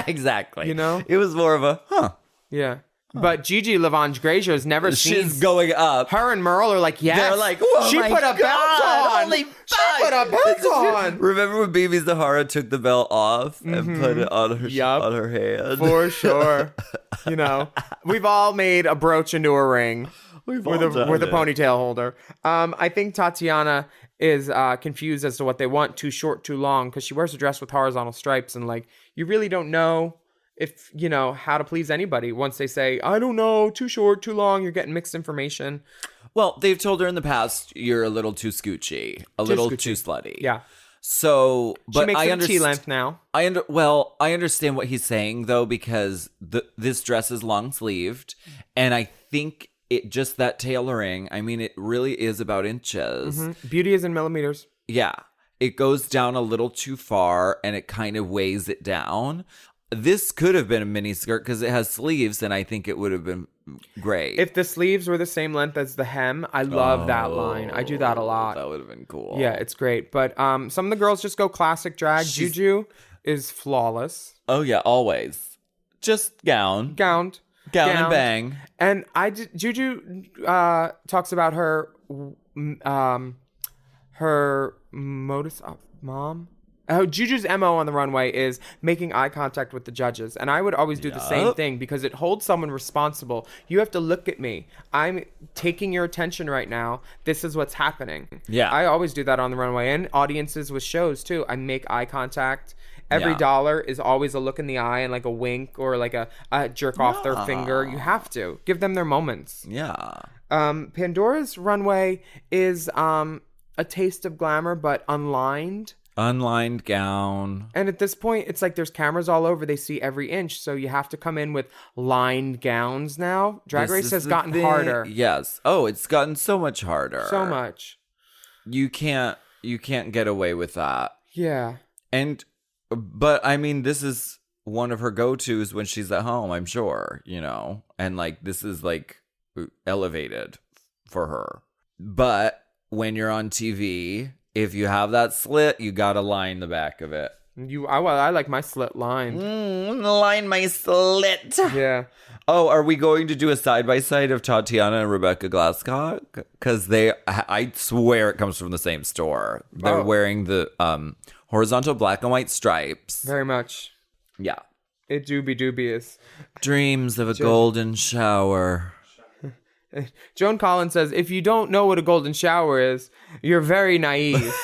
Exactly. You know? It was more of a, huh. Yeah. But Gigi Lavangie Grazer has never seen. She's going up. Her and Merle are like, yes. They're like, whoa, she my put a belt God, on. holy She put a belt on. Remember when Baby Zahara took the belt off and put it on her on her hand? For sure. You know, we've all made a brooch into a ring with a ponytail holder. I think Tatiana is confused as to what they want, too short, too long, because she wears a dress with horizontal stripes, and like you really don't know if you know how to please anybody. Once they say, I don't know, too short, too long, you're getting mixed information. Well, they've told her in the past, you're a little too scoochy, too slutty. Yeah. So, but she makes I it understand. T-length now. I understand what he's saying though, because this dress is long sleeved, and I think it just that tailoring. I mean, it really is about inches. Mm-hmm. Beauty is in millimeters. Yeah, it goes down a little too far, and it kind of weighs it down. This could have been a mini skirt because it has sleeves, and I think it would have been great. If the sleeves were the same length as the hem, I love that line. I do that a lot. That would have been cool. Yeah, it's great. But some of the girls just go classic drag. Juju is flawless. Oh, yeah, always. Just gowned Gowned. and bang. And Juju talks about her modus mom. Oh, Juju's MO on the runway is making eye contact with the judges. And I would always do the same thing because it holds someone responsible. You have to look at me. I'm taking your attention right now. This is what's happening. Yeah. I always do that on the runway, and audiences with shows too. I make eye contact. Every dollar is always a look in the eye and like a wink or like a jerk off their finger. You have to give them their moments. Yeah. Pandora's runway is a taste of glamour, but unlined. Unlined gown. And at this point, it's like there's cameras all over. They see every inch. So you have to come in with lined gowns now. Drag Race has gotten harder. Yes. Oh, it's gotten so much harder. So much. You can't get away with that. Yeah. But I mean, this is one of her go-tos when she's at home, I'm sure, you know. And like this is like elevated for her. But when you're on TV, if you have that slit, you got to line the back of it. I like my slit lined. Line my slit. Yeah. Oh, are we going to do a side-by-side of Tatiana and Rebecca Glasscock? Because I swear it comes from the same store. They're wearing the horizontal black and white stripes. Very much. Yeah. It do be dubious. Dreams of a golden shower. Joan Collins says, if you don't know what a golden shower is, you're very naive.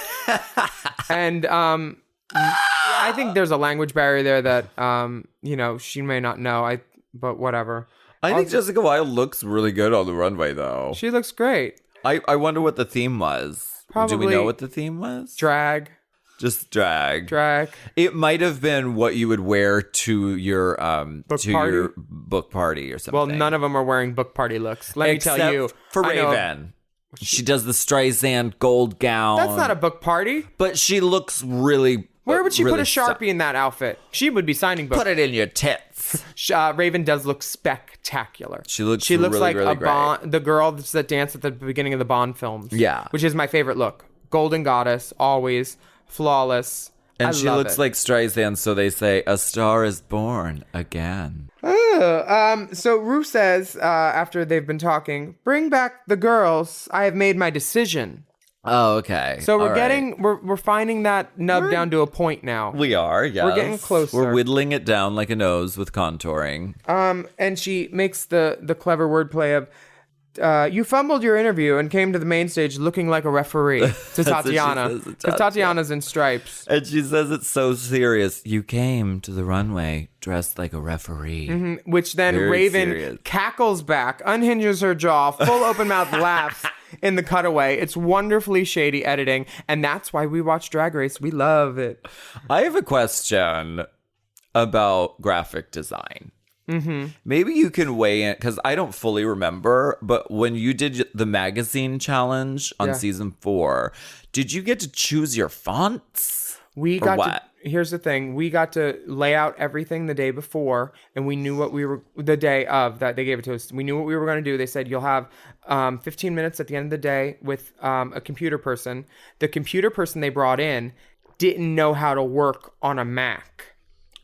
And I think there's a language barrier there that, she may not know. But whatever. I think Jessica Wilde looks really good on the runway, though. She looks great. I wonder what the theme was. Probably. Do we know what the theme was? Drag. Just drag. Drag. It might have been what you would wear to your your book party or something. Well, none of them are wearing book party looks. Let me tell you. For Raven. She does the Streisand gold gown. That's not a book party. But she looks really. Where would she really put a Sharpie in that outfit? She would be signing books. Put it in your tits. Raven does look spectacular. She looks really, like really a Bond, the girl that danced at the beginning of the Bond films. Yeah. Which is my favorite look. Golden goddess, always flawless. And she looks like Streisand, so they say, a star is born again. So Ru says, after they've been talking, bring back the girls. I have made my decision. Oh, okay. So we're finding that nub down to a point now. We are, yes. We're getting closer. We're whittling it down like a nose with contouring. And she makes the clever wordplay of, you fumbled your interview and came to the main stage looking like a referee to Tatiana. Because Tatiana's in stripes. And she says it's so serious. You came to the runway dressed like a referee. Mm-hmm. Which then Very Raven serious. cackles back, unhinges her jaw, full open mouth laughs in the cutaway. It's wonderfully shady editing. And that's why we watch Drag Race. We love it. I have a question about graphic design. Mm-hmm. Maybe you can weigh in, because I don't fully remember, but when you did the magazine challenge on season 4, did you get to choose your fonts? Here's the thing. We got to lay out everything the day before, and we knew what the day of that they gave it to us. We knew what we were going to do. They said, you'll have 15 minutes at the end of the day with a computer person. The computer person they brought in didn't know how to work on a Mac.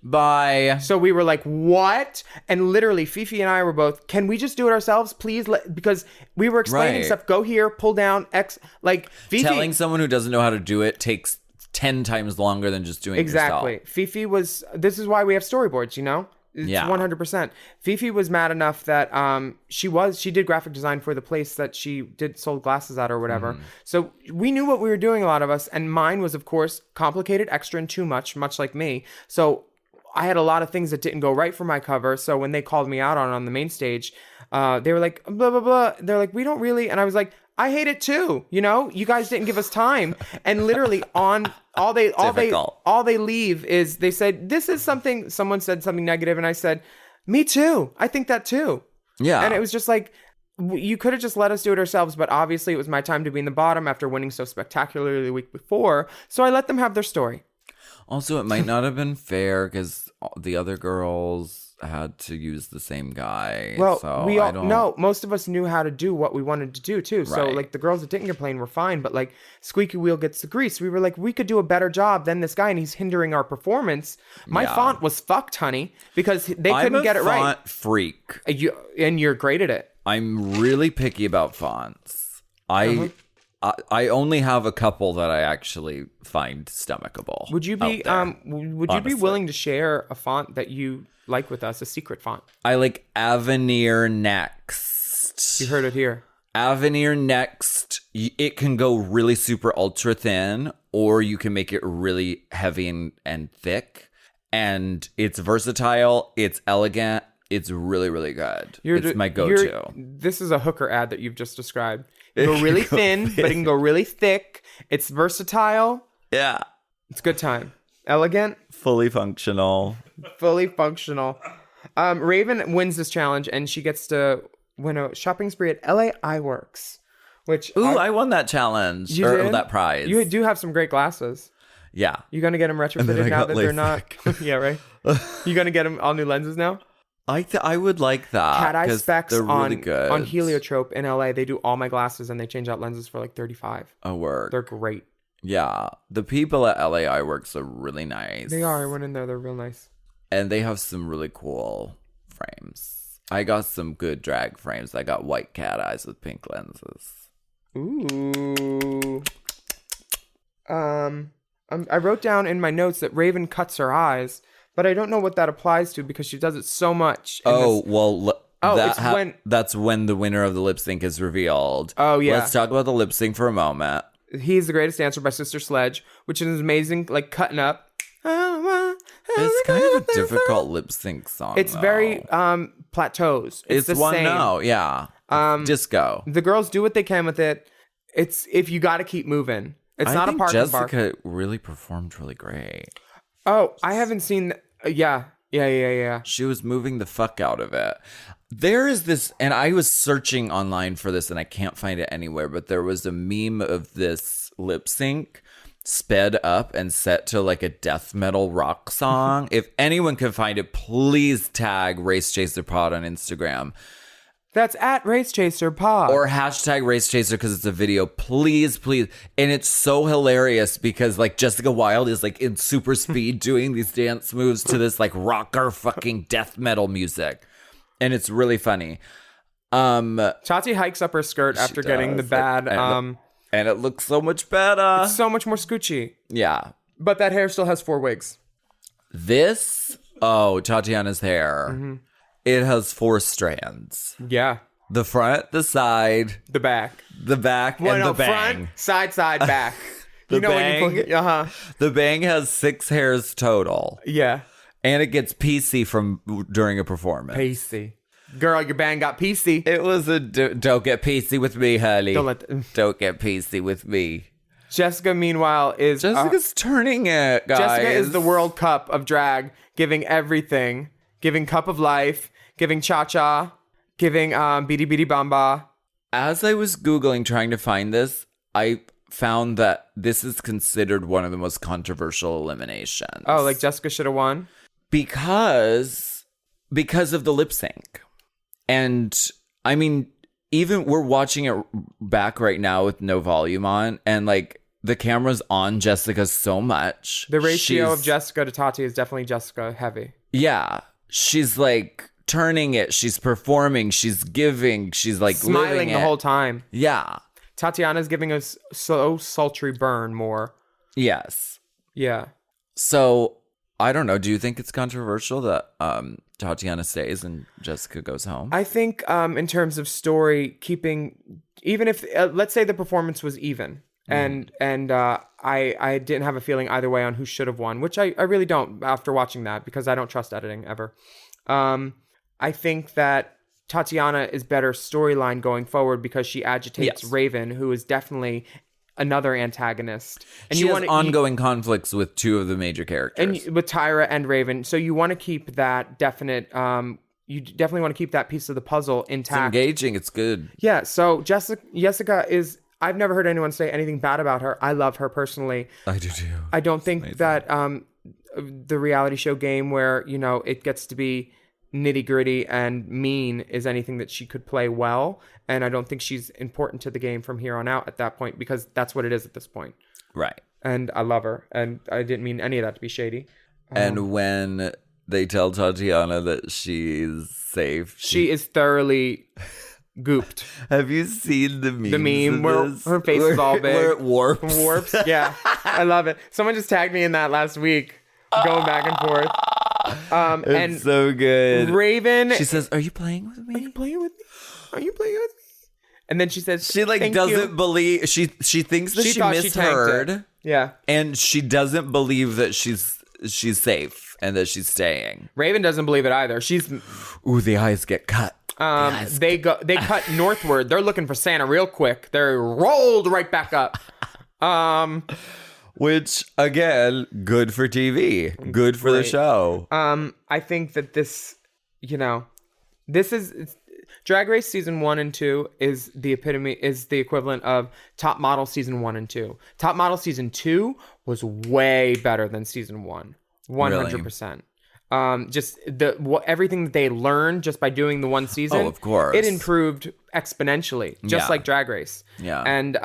Bye. So we were like, what? And literally, Fifi and I were both, can we just do it ourselves, please? Because we were explaining stuff. Go here, pull down, X. Like, Fifi. Telling someone who doesn't know how to do it takes 10 times longer than just doing it yourself. Exactly. Fifi was, this is why we have storyboards, you know? It's 100%. Fifi was mad enough that she did graphic design for the place that she sold glasses at or whatever. So we knew what we were doing, a lot of us. And mine was, of course, complicated, extra, and too much like me. So I had a lot of things that didn't go right for my cover. So when they called me out on the main stage, they were like, blah, blah, blah. They're like, we don't really. And I was like, I hate it too. You know, you guys didn't give us time. And literally all they leave is they said, this is something, someone said something negative. And I said, me too. I think that too. Yeah. And it was just like, you could have just let us do it ourselves. But obviously it was my time to be in the bottom after winning so spectacularly the week before. So I let them have their story. Also, it might not have been fair because the other girls had to use the same guy. Well, so most of us knew how to do what we wanted to do too. So like the girls that didn't complain were fine, but like squeaky wheel gets the grease. We were like, we could do a better job than this guy, and he's hindering our performance. My font was fucked, honey, because they couldn't get it right. I'm a font freak. And you're great at it. I'm really picky about fonts. I only have a couple that I actually find stomachable. Would you be willing to share a font that you like with us, a secret font? I like Avenir Next. You heard it here. Avenir Next. It can go really super ultra thin, or you can make it really heavy and thick. And it's versatile. It's elegant. It's really, really good. It's my go-to. This is a hooker ad that you've just described. It can go really thin, but it can go really thick. It's versatile. Yeah. It's a good time. Elegant. Fully functional. Raven wins this challenge, and she gets to win a shopping spree at LA Eyeworks. I won that challenge. That prize. You do have some great glasses. Yeah. You going to get them retrofitted now that they're not? Yeah, right. You gonna get him all new lenses now? I would like that. Cat Eye 'cause Specs they're really on good. on Heliotrope in LA. They do all my glasses and they change out lenses for like $35. Oh, work. They're great. Yeah. The people at LA Eyeworks are really nice. They are. I went in there. They're real nice. And they have some really cool frames. I got some good drag frames. I got white cat eyes with pink lenses. Ooh. I wrote down in my notes that Raven cuts her eyes, but I don't know what that applies to because she does it so much. That's when the winner of the lip sync is revealed. Oh, yeah. Let's talk about the lip sync for a moment. He's the Greatest Dancer by Sister Sledge, which is amazing, like cutting up. It's kind of a difficult lip sync song. It's very plateaus. It's the one same. note, yeah. Disco. The girls do what they can with it. It's if you got to keep moving. It's not a park and bark. Jessica really performed really great. Oh, I haven't seen. Yeah. She was moving the fuck out of it. There is this, and I was searching online for this and I can't find it anywhere, but there was a meme of this lip sync sped up and set to like a death metal rock song. If anyone can find it, please tag Race Chaser Pod on Instagram. That's at Race Chaser Pod. Or hashtag Race Chaser because it's a video. Please. And it's so hilarious because like Jessica Wilde is like in super speed doing these dance moves to this like rocker fucking death metal music. And it's really funny. Tati hikes up her skirt after getting the bad. And it looks so much better. It's so much more scoochy. Yeah. But that hair still has 4 wigs. Tatiana's hair. Mm-hmm. It has 4 strands. Yeah. The front, the side, the back, and the bang. Front, side, back. The bang. When you The bang has 6 hairs total. Yeah. And it gets PC from during a performance. PC. Girl, your bang got PC. It was a don't get PC with me, honey. Don't get PC with me. Jessica, meanwhile, is Jessica's turning it, guys. Jessica is the World Cup of drag, giving everything, giving Cup of Life, giving Cha Cha, giving Bidi Bidi Bamba. As I was Googling trying to find this, I found that this is considered one of the most controversial eliminations. Oh, like Jessica should have won? Because of the lip sync. And I mean, even we're watching it back right now with no volume on, and like the camera's on Jessica so much. The ratio of Jessica to Tati is definitely Jessica heavy. Yeah. She's like turning it. She's performing. She's giving. She's like smiling the whole time. Yeah. Tatiana's giving us so sultry burn more. Yes. Yeah. So I don't know. Do you think it's controversial that Tatiana stays and Jessica goes home? I think in terms of story, even if let's say the performance was even, and I didn't have a feeling either way on who should have won, which I really don't after watching that because I don't trust editing ever. I think that Tatiana is better storyline going forward because she agitates Raven, who is definitely another antagonist. And she has ongoing conflicts with 2 of the major characters. And with Tyra and Raven. So you want to keep that definite, you definitely want to keep that piece of the puzzle intact. It's engaging. It's good. Yeah. So Jessica is, I've never heard anyone say anything bad about her. I love her personally. I do too. I don't think that the reality show game where, it gets to be nitty gritty and mean is anything that she could play well. And I don't think she's important to the game from here on out at that point because that's what it is at this point. Right. And I love her. And I didn't mean any of that to be shady. And when they tell Tatiana that she's safe, she is thoroughly gooped. Have you seen the meme? The meme where her face is all big. Where it warps. Warps. Yeah. I love it. Someone just tagged me in that last week. Going back and forth. It's and so good. Raven. She says, "Are you playing with me? Are you playing with me? Are you playing with me?" And then she says, she like doesn't believe. She thinks that she misheard. Yeah. And she doesn't believe that she's safe and that she's staying. Raven doesn't believe it either. She's the eyes get cut. They cut northward. They're looking for Santa real quick. They're rolled right back up. Which, again, good for TV. Good for the show. I think that this is Drag Race season 1 and 2 is the equivalent of Top Model season 1 and 2. Top Model season 2 was way better than season 1. 100%. just everything that they learned just by doing the one season. Oh, of course. It improved exponentially, just Yeah. like Drag Race. Yeah. And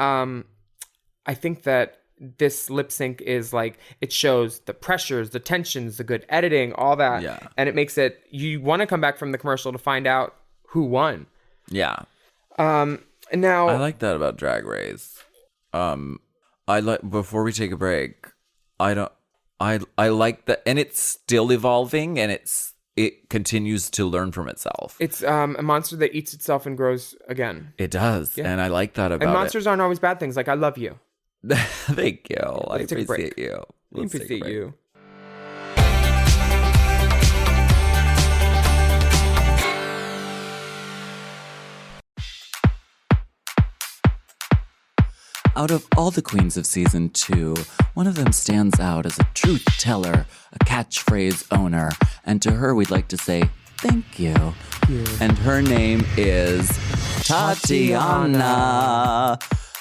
I think that this lip sync is like, it shows the pressures, the tensions, the good editing, all that. Yeah. And it makes it, you want to come back from the commercial to find out who won. Yeah. And now, I like that about Drag Race. I like, before we take a break, I like that, and it's still evolving, and it continues to learn from itself. it's a monster that eats itself and grows again. It does, Yeah. and I like that about And monsters aren't always bad things. Like, I love you. it. Thank you. I Let's take a break. appreciate you. I Let's take a appreciate break. you. Out of all the queens of season 2, one of them stands out as a truth teller, a catchphrase owner, and to her we'd like to say thank you. And her name is Tatianna.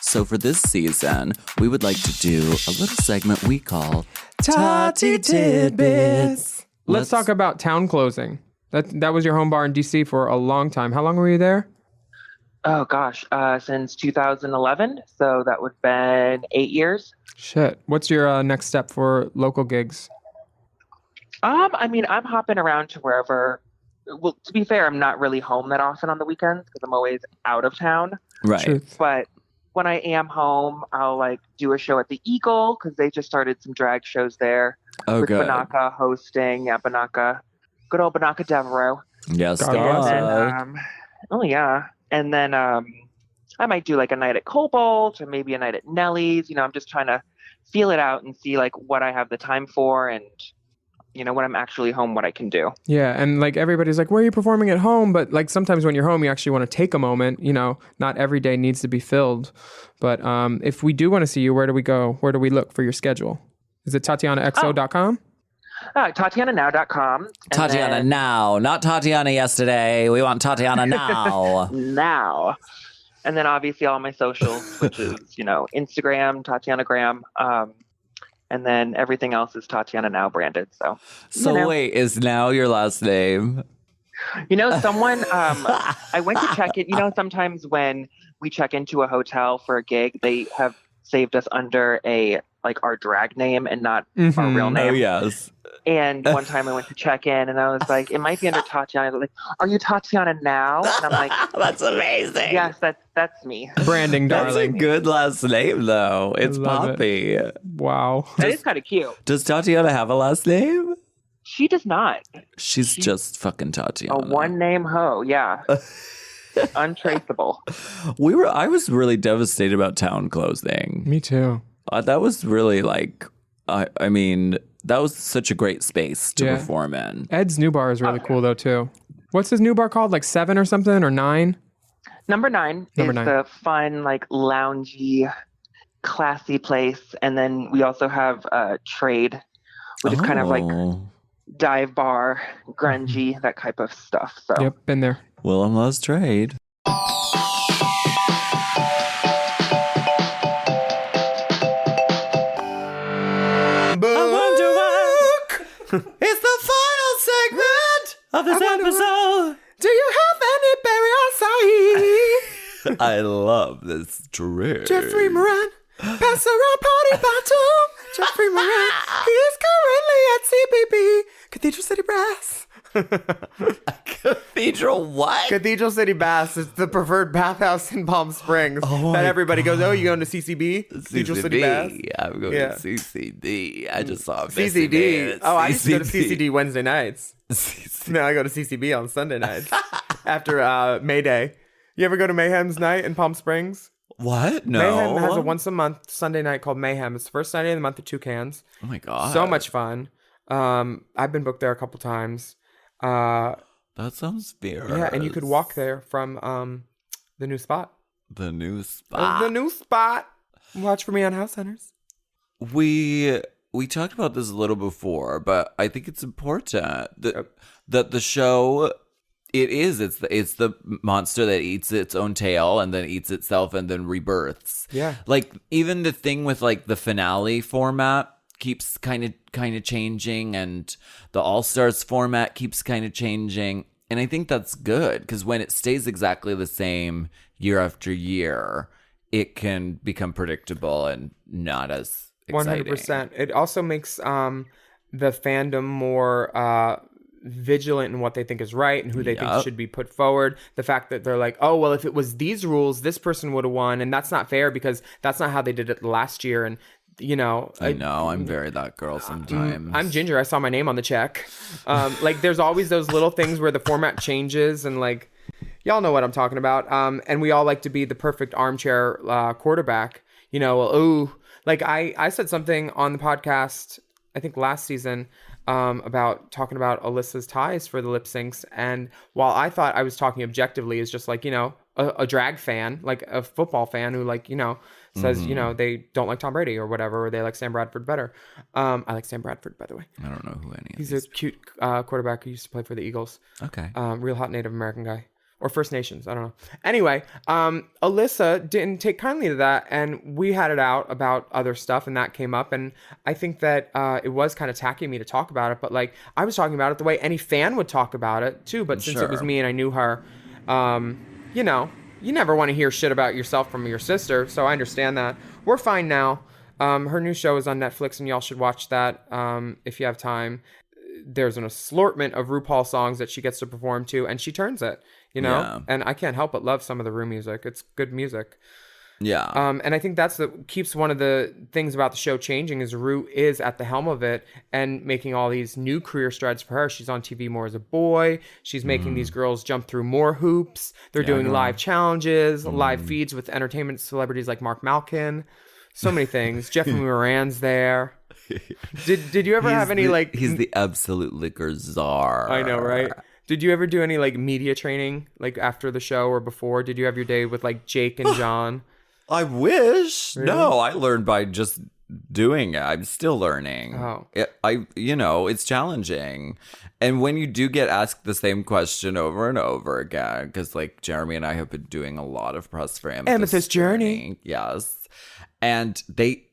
So for this season, we would like to do a little segment we call Tati Tidbits. Let's talk about town closing. That was your home bar in DC for a long time. How long were you there? Oh gosh, since 2011, so that would have been 8 years. Shit. What's your next step for local gigs? I mean, I'm hopping around to wherever. Well, to be fair, I'm not really home that often on the weekends because I'm always out of town. Right. Truth. But when I am home, I'll like do a show at the Eagle because they just started some drag shows there Oh, with good. Banaka hosting. Yeah, Banaka, good old Banaka Devereaux. Yes, God God. bless. And, oh yeah, and then I might do like a night at Cobalt or maybe a night at Nellie's. You know, I'm just trying to feel it out and see like what I have the time for and, you know, when I'm actually home, what I can do. Yeah, and like everybody's like, where are you performing at home? But like sometimes when you're home, you actually want to take a moment. You know, not every day needs to be filled. But if we do want to see you, where do we go? Where do we look for your schedule? Is it TatianaXO.com? TatianaNow.com. and Tatiana then now, not Tatiana yesterday. We want Tatiana now. now. And then obviously all my socials, which is, you know, Instagram, Tatianagram. And then everything else is Tatiana Now branded. So, So you know. wait, is now your last name? You know, someone, I went to check it. You know, sometimes when we check into a hotel for a gig, they have saved us under our drag name and not our real name. Oh, yes. And one time I went to check in and I was like, it might be under Tatiana. They're like, are you Tatiana Now? And I'm like, That's amazing. yes, that's me. Branding, That's a darling. good last name, though. It's love it. Poppy. Wow. That is kind of cute. Does Tatiana have a last name? She does not. She's just fucking A Tatiana. one-name hoe, yeah. Untraceable. I was really devastated about town closing. Me too. That was really like, I mean, that was such a great space to Yeah. perform in. Ed's new bar is really cool though too. What's his new bar called? Like 7 or something or 9? Number 9 Number is 9. the fun, like loungy, classy place. And then we also have Trade, which is kind of like Oh. dive bar, grungy, that type of stuff. So Yep, been there. Willam loves trade. It's the final segment of this episode. Do you have any berry acai? I love this drink. Jeffrey Moran, pass around party bottom. Jeffrey Moran, he is currently at CBB, Cathedral City Brass. Cathedral what? Cathedral City Baths is the preferred bathhouse in Palm Springs. That everybody goes, oh, you going to CCB? Cathedral City Baths? I'm going Yeah. to CCD. I just saw a CCD. Oh, I used to go to CCD. CCD Wednesday nights. No, I go to CCB on Sunday nights after May Day. You ever go to Mayhem's night in Palm Springs? What? No. Mayhem has a once a month Sunday night called Mayhem. It's the first Sunday of the month of Toucans. Oh my god. So much fun. I've been booked there a couple times. That sounds fierce. Yeah, and you could walk there from the new spot. The new spot. The new spot. Watch for me on House Hunters. We talked about this a little before, but I think it's important that the show it's the monster that eats its own tail and then eats itself and then rebirths. Yeah. Like even the thing with like the finale format, keeps kind of changing, and the All-Stars format keeps kind of changing. And I think that's good, because when it stays exactly the same year after year, it can become predictable and not as exciting. 100%. It also makes the fandom more vigilant in what they think is right and who they think should be put forward. The fact that they're like, oh, well, if it was these rules, this person would have won, and that's not fair because that's not how they did it last year. And you know, I know I'm very that girl sometimes. I'm Ginger. I saw my name on the check. Like, there's always those little things where the format changes, and like, y'all know what I'm talking about. And we all like to be the perfect armchair quarterback. You know, like I said something on the podcast, I think last season, about talking about Alyssa's ties for the lip syncs. And while I thought I was talking objectively, is just like, you know, a drag fan, like a football fan who, like, you know, says, you know, they don't like Tom Brady or whatever, or they like Sam Bradford better. I like Sam Bradford, by the way. I don't know who any of He's these. a cute quarterback who used to play for the Eagles. Okay. Real hot Native American guy. Or First Nations, I don't know. Anyway, Alyssa didn't take kindly to that, and we had it out about other stuff, and that came up, and I think that it was kind of tacky of me to talk about it, but like, I was talking about it the way any fan would talk about it too, but since it was me and I knew her, you know, you never want to hear shit about yourself from your sister, so I understand that. We're fine now. Her new show is on Netflix, and y'all should watch that if you have time. There's an assortment of RuPaul songs that she gets to perform to, and she turns it, you know? Yeah. And I can't help but love some of the Ru music. It's good music. Yeah. And I think that's keeps one of the things about the show changing is Ru is at the helm of it and making all these new career strides for her. She's on TV more as a boy. She's making these girls jump through more hoops. They're doing live challenges, live feeds with entertainment celebrities like Mark Malkin. So many things. Jeffrey Moran's there. Did you ever have any like... He's the absolute liquor czar. I know, right? Did you ever do any like media training like after the show or before? Did you have your day with like Jake and John? I wish. Really? No, I learned by just doing it. I'm still learning. Oh. You know, it's challenging. And when you do get asked the same question over and over again, because like Jeremy and I have been doing a lot of press for Amethyst Journey. Yes. And they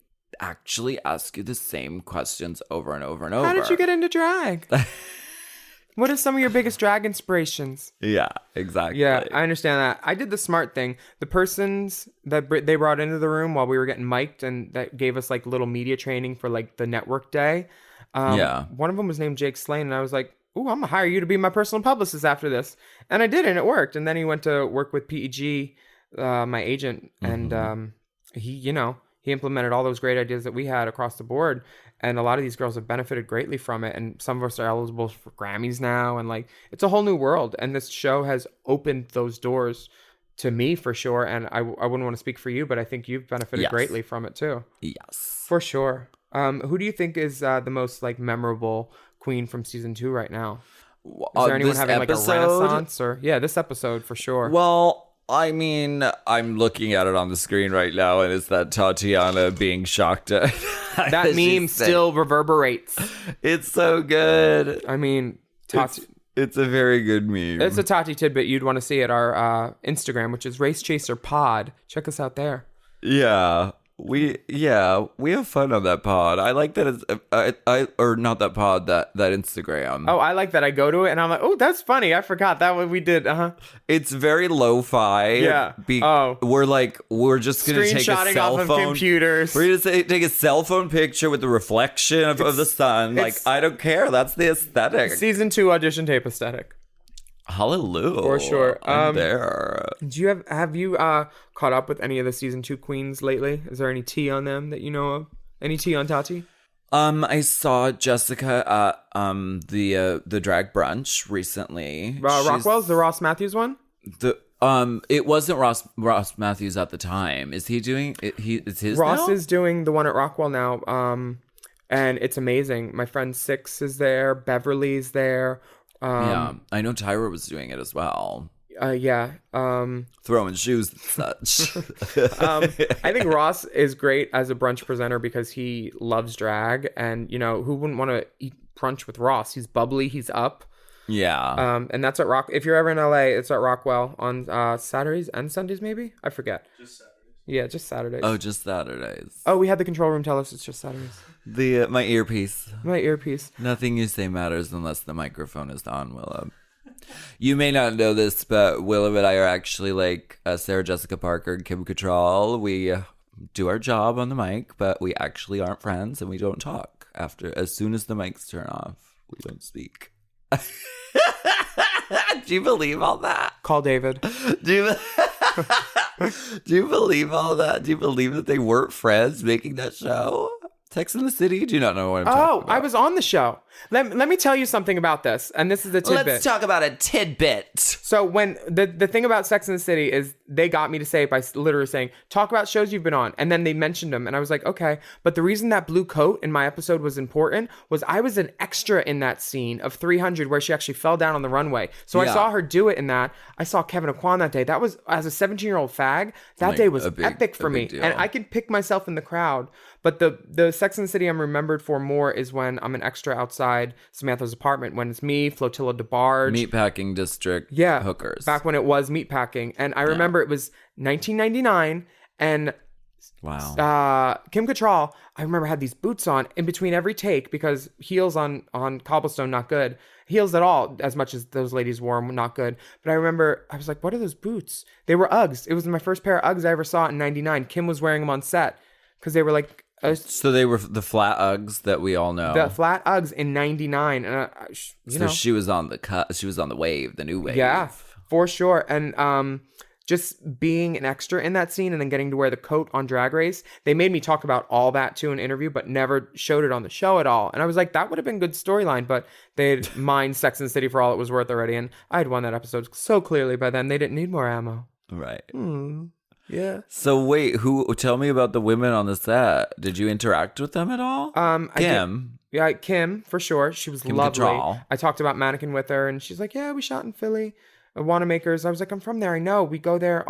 actually ask you the same questions over and over and over. How did you get into drag? What are some of your biggest drag inspirations? Yeah, exactly. Yeah, I understand that. I did the smart thing. The persons that they brought into the room while we were getting mic'd and that gave us like little media training for like the network day. One of them was named Jake Slane, and I was like, ooh, I'm gonna hire you to be my personal publicist after this. And I did, and it worked. And then he went to work with PEG, my agent, and he implemented all those great ideas that we had across the board. And a lot of these girls have benefited greatly from it. And some of us are eligible for Grammys now. And like, it's a whole new world. And this show has opened those doors to me for sure. And I wouldn't want to speak for you, but I think you've benefited greatly from it too. Yes. For sure. Who do you think is the most like memorable queen from season 2 right now? Is there anyone having like a renaissance or this episode for sure. Well, I mean, I'm looking at it on the screen right now, and it's that Tatiana being shocked at that meme still reverberates. It's so good. I mean, Tati. It's a very good meme. It's a Tati tidbit you'd want to see at our Instagram, which is Race Chaser Pod. Check us out there. Yeah. We have fun on that pod. I like that it's or not that pod, that Instagram. Oh, I like that. I go to it and I'm like, oh, that's funny. I forgot that what we did. It's very lo-fi. Yeah. We're just gonna take a screenshotting cell off phone. of computers. We're gonna take a cell phone picture with the reflection of the sun. Like, I don't care. That's the aesthetic. Season 2 audition tape aesthetic. Hallelujah. For sure. I'm there. Do you have you caught up with any of the season 2 queens lately? Is there any tea on them that you know of? Any tea on Tati? I saw Jessica at the drag brunch recently. Rockwell's the Ross Matthews one? It wasn't Ross Matthews at the time. Is he doing it? It's his Ross now? is doing the one at Rockwell now. And it's amazing. My friend Six is there, Beverly's there. I know Tyra was doing it as well. Throwing shoes and such. I think Ross is great as a brunch presenter because he loves drag, and you know, who wouldn't want to eat brunch with Ross? He's bubbly, he's up. Yeah. And that's at Rock. If you're ever in LA, it's at Rockwell on Saturdays and Sundays, maybe. I forget. Just Saturdays. Yeah, just Saturdays. Oh, just Saturdays. Oh, we had the control room tell us it's just Saturdays. My earpiece. My earpiece. Nothing you say matters unless the microphone is on, Willam. You may not know this, but Willam and I are actually like Sarah Jessica Parker and Kim Cattrall. We do our job on the mic, but we actually aren't friends, and we don't talk. As soon as the mics turn off, we don't speak. Do you believe all that? Call David. Do you believe all that? Do you believe that they weren't friends making that show? Sex in the City? Do you not know what I'm talking about? I was on the show. Let me tell you something about this, and this is the tidbit. Let's talk about a tidbit. So when the thing about Sex in the City is they got me to say it by literally saying, talk about shows you've been on. And then they mentioned them. And I was like, okay. But the reason that blue coat in my episode was important was I was an extra in that scene of 300 where she actually fell down on the runway. So I saw her do it in that. I saw Kevin Aquan that day. That was, as a 17-year-old fag, that day was epic for me. And I could pick myself in the crowd. But the Sex and the City I'm remembered for more is when I'm an extra outside Samantha's apartment, when it's me, Flotilla DeBarge. Meatpacking district hookers. Back when it was meatpacking. And I remember it was 1999 and Kim Cattrall, I remember had these boots on in between every take because heels on cobblestone, not good. Heels at all, as much as those ladies wore them, not good. But I remember, I was like, what are those boots? They were Uggs. It was my first pair of Uggs I ever saw in 99. Kim was wearing them on set because they were like... So they were the flat Uggs that we all know. The flat Uggs in 99. And so she was on the cut. She was on the wave, the new wave. Yeah, for sure. And just being an extra in that scene and then getting to wear the coat on Drag Race, they made me talk about all that too in an interview, but never showed it on the show at all. And I was like, that would have been good storyline, but they'd mined Sex and the City for all it was worth already. And I had won that episode so clearly by then. They didn't need more ammo. Right. Yeah. So wait, tell me about the women on the set. Did you interact with them at all? Kim. Yeah, Kim, for sure. She was Kim lovely. Cattrall. I talked about Mannequin with her and she's like, yeah, we shot in Philly. Wanamaker's. I was like, I'm from there. I know. We go there.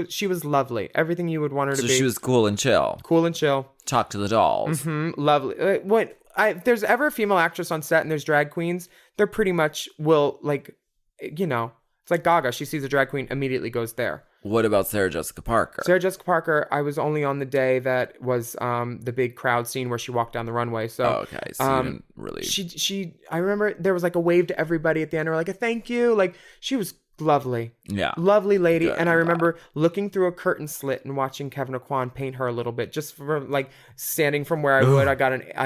She was lovely. Everything you would want her to be. So she was cool and chill. Cool and chill. Talk to the dolls. Lovely. If there's ever a female actress on set and there's drag queens, they're pretty much it's like Gaga. She sees a drag queen, immediately goes there. What about Sarah Jessica Parker? Sarah Jessica Parker, I was only on the day that was the big crowd scene where she walked down the runway. So okay, so you didn't really. She I remember there was like a wave to everybody at the end, or like a thank you. Like she was lovely. Yeah. Lovely lady. Good, and I remember looking through a curtain slit and watching Kevin Aquan paint her a little bit, just from like standing from where I would. I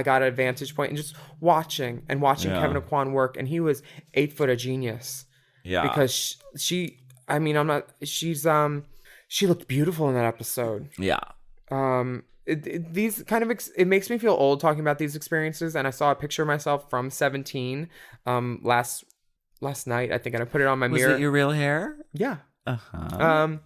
got a vantage point and just watching Kevin Aquan work, and he was 8 foot of genius. Yeah. Because she looked beautiful in that episode. Yeah. It makes me feel old talking about these experiences. And I saw a picture of myself from 17 last night, I think, and I put it on my mirror. Was it your real hair? Yeah. Uh-huh.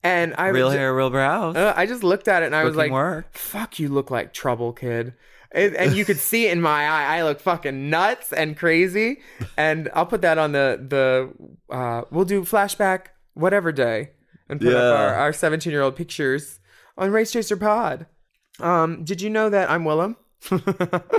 And I real hair, real brows. I just looked at it and I was like, work. fuck, you look like trouble, kid. And you could see it in my eye. I look fucking nuts and crazy. And I'll put that on we'll do flashback whatever day and put up our 17-year-old pictures on Race Chaser Pod. Did you know that I'm Willam?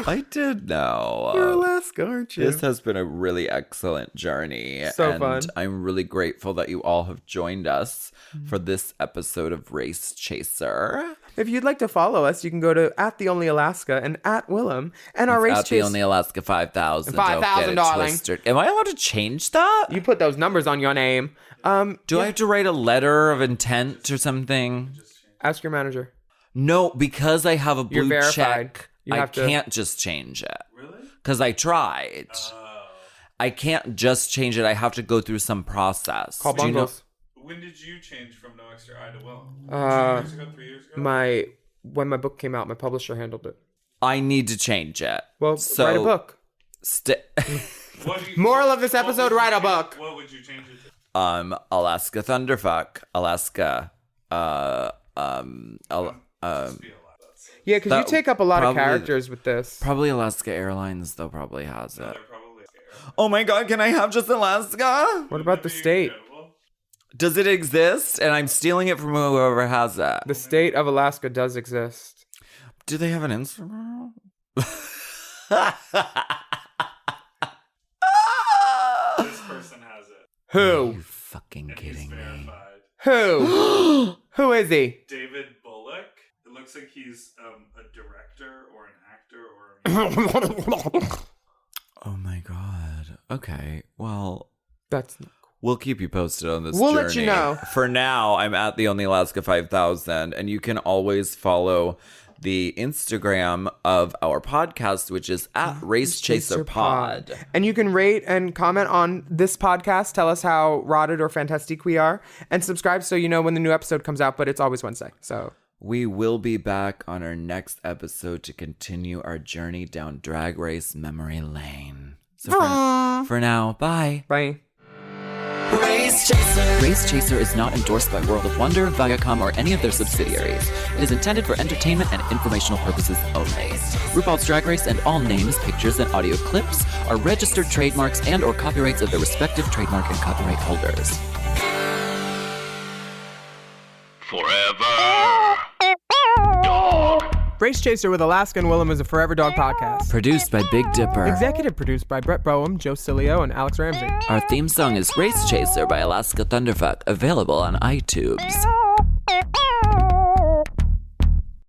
I did know. You're Alaska, aren't you? This has been a really excellent journey. So fun. I'm really grateful that you all have joined us for this episode of Race Chaser. If you'd like to follow us, you can go to @TheOnlyAlaska and @Willam. And our Race Chaser... @TheOnlyAlaska 5,000. 5,000, darling. Twisted. Am I allowed to change that? You put those numbers on your name. Do I have to write a letter of intent or something? Ask your manager. No, because I have a You're blue verified. check, You I have to... can't just change it. Really? Because I tried. I can't just change it. I have to go through some process. Call Do you know- Bungles. When did you change from No Extra I to Will? 2 years ago, 3 years ago? When my book came out, my publisher handled it. I need to change it. Well, write a book. Moral of this episode, write a book. What would you change it to? Alaska Thunderfuck. Alaska. Yeah, because you take up a lot of characters with this. Probably Alaska Airlines, though, probably has it. Oh my god, can I have just Alaska? What about the state? Does it exist? And I'm stealing it from whoever has it. The state of Alaska does exist. Do they have an Instagram? This person has it. Who? You fucking kidding me? Verified. Who? Who is he? David Bullock. It looks like he's a director or an actor or a Oh my God. Okay. Well, That's we'll keep you posted on this We'll journey. let you know. For now, I'm at the Only Alaska 5000, and you can always follow the Instagram of our podcast, which is at Race Chaser Pod. And you can rate and comment on this podcast. Tell us how rotted or fantastic we are. And subscribe so you know when the new episode comes out, but it's always Wednesday. So We will be back on our next episode to continue our journey down Drag Race memory lane. So for now, bye. Bye. Race Chaser. Race Chaser is not endorsed by World of Wonder, Viacom, or any of their subsidiaries. It is intended for entertainment and informational purposes only. RuPaul's Drag Race and all names, pictures, and audio clips are registered trademarks and or copyrights of their respective trademark and copyright holders. Forever. Dog. Race Chaser with Alaska and Willam is a Forever Dog podcast. Produced by Big Dipper. Executive produced by Brett Boehm, Joe Cilio, and Alex Ramsey. Our theme song is Race Chaser by Alaska Thunderfuck, available on iTunes.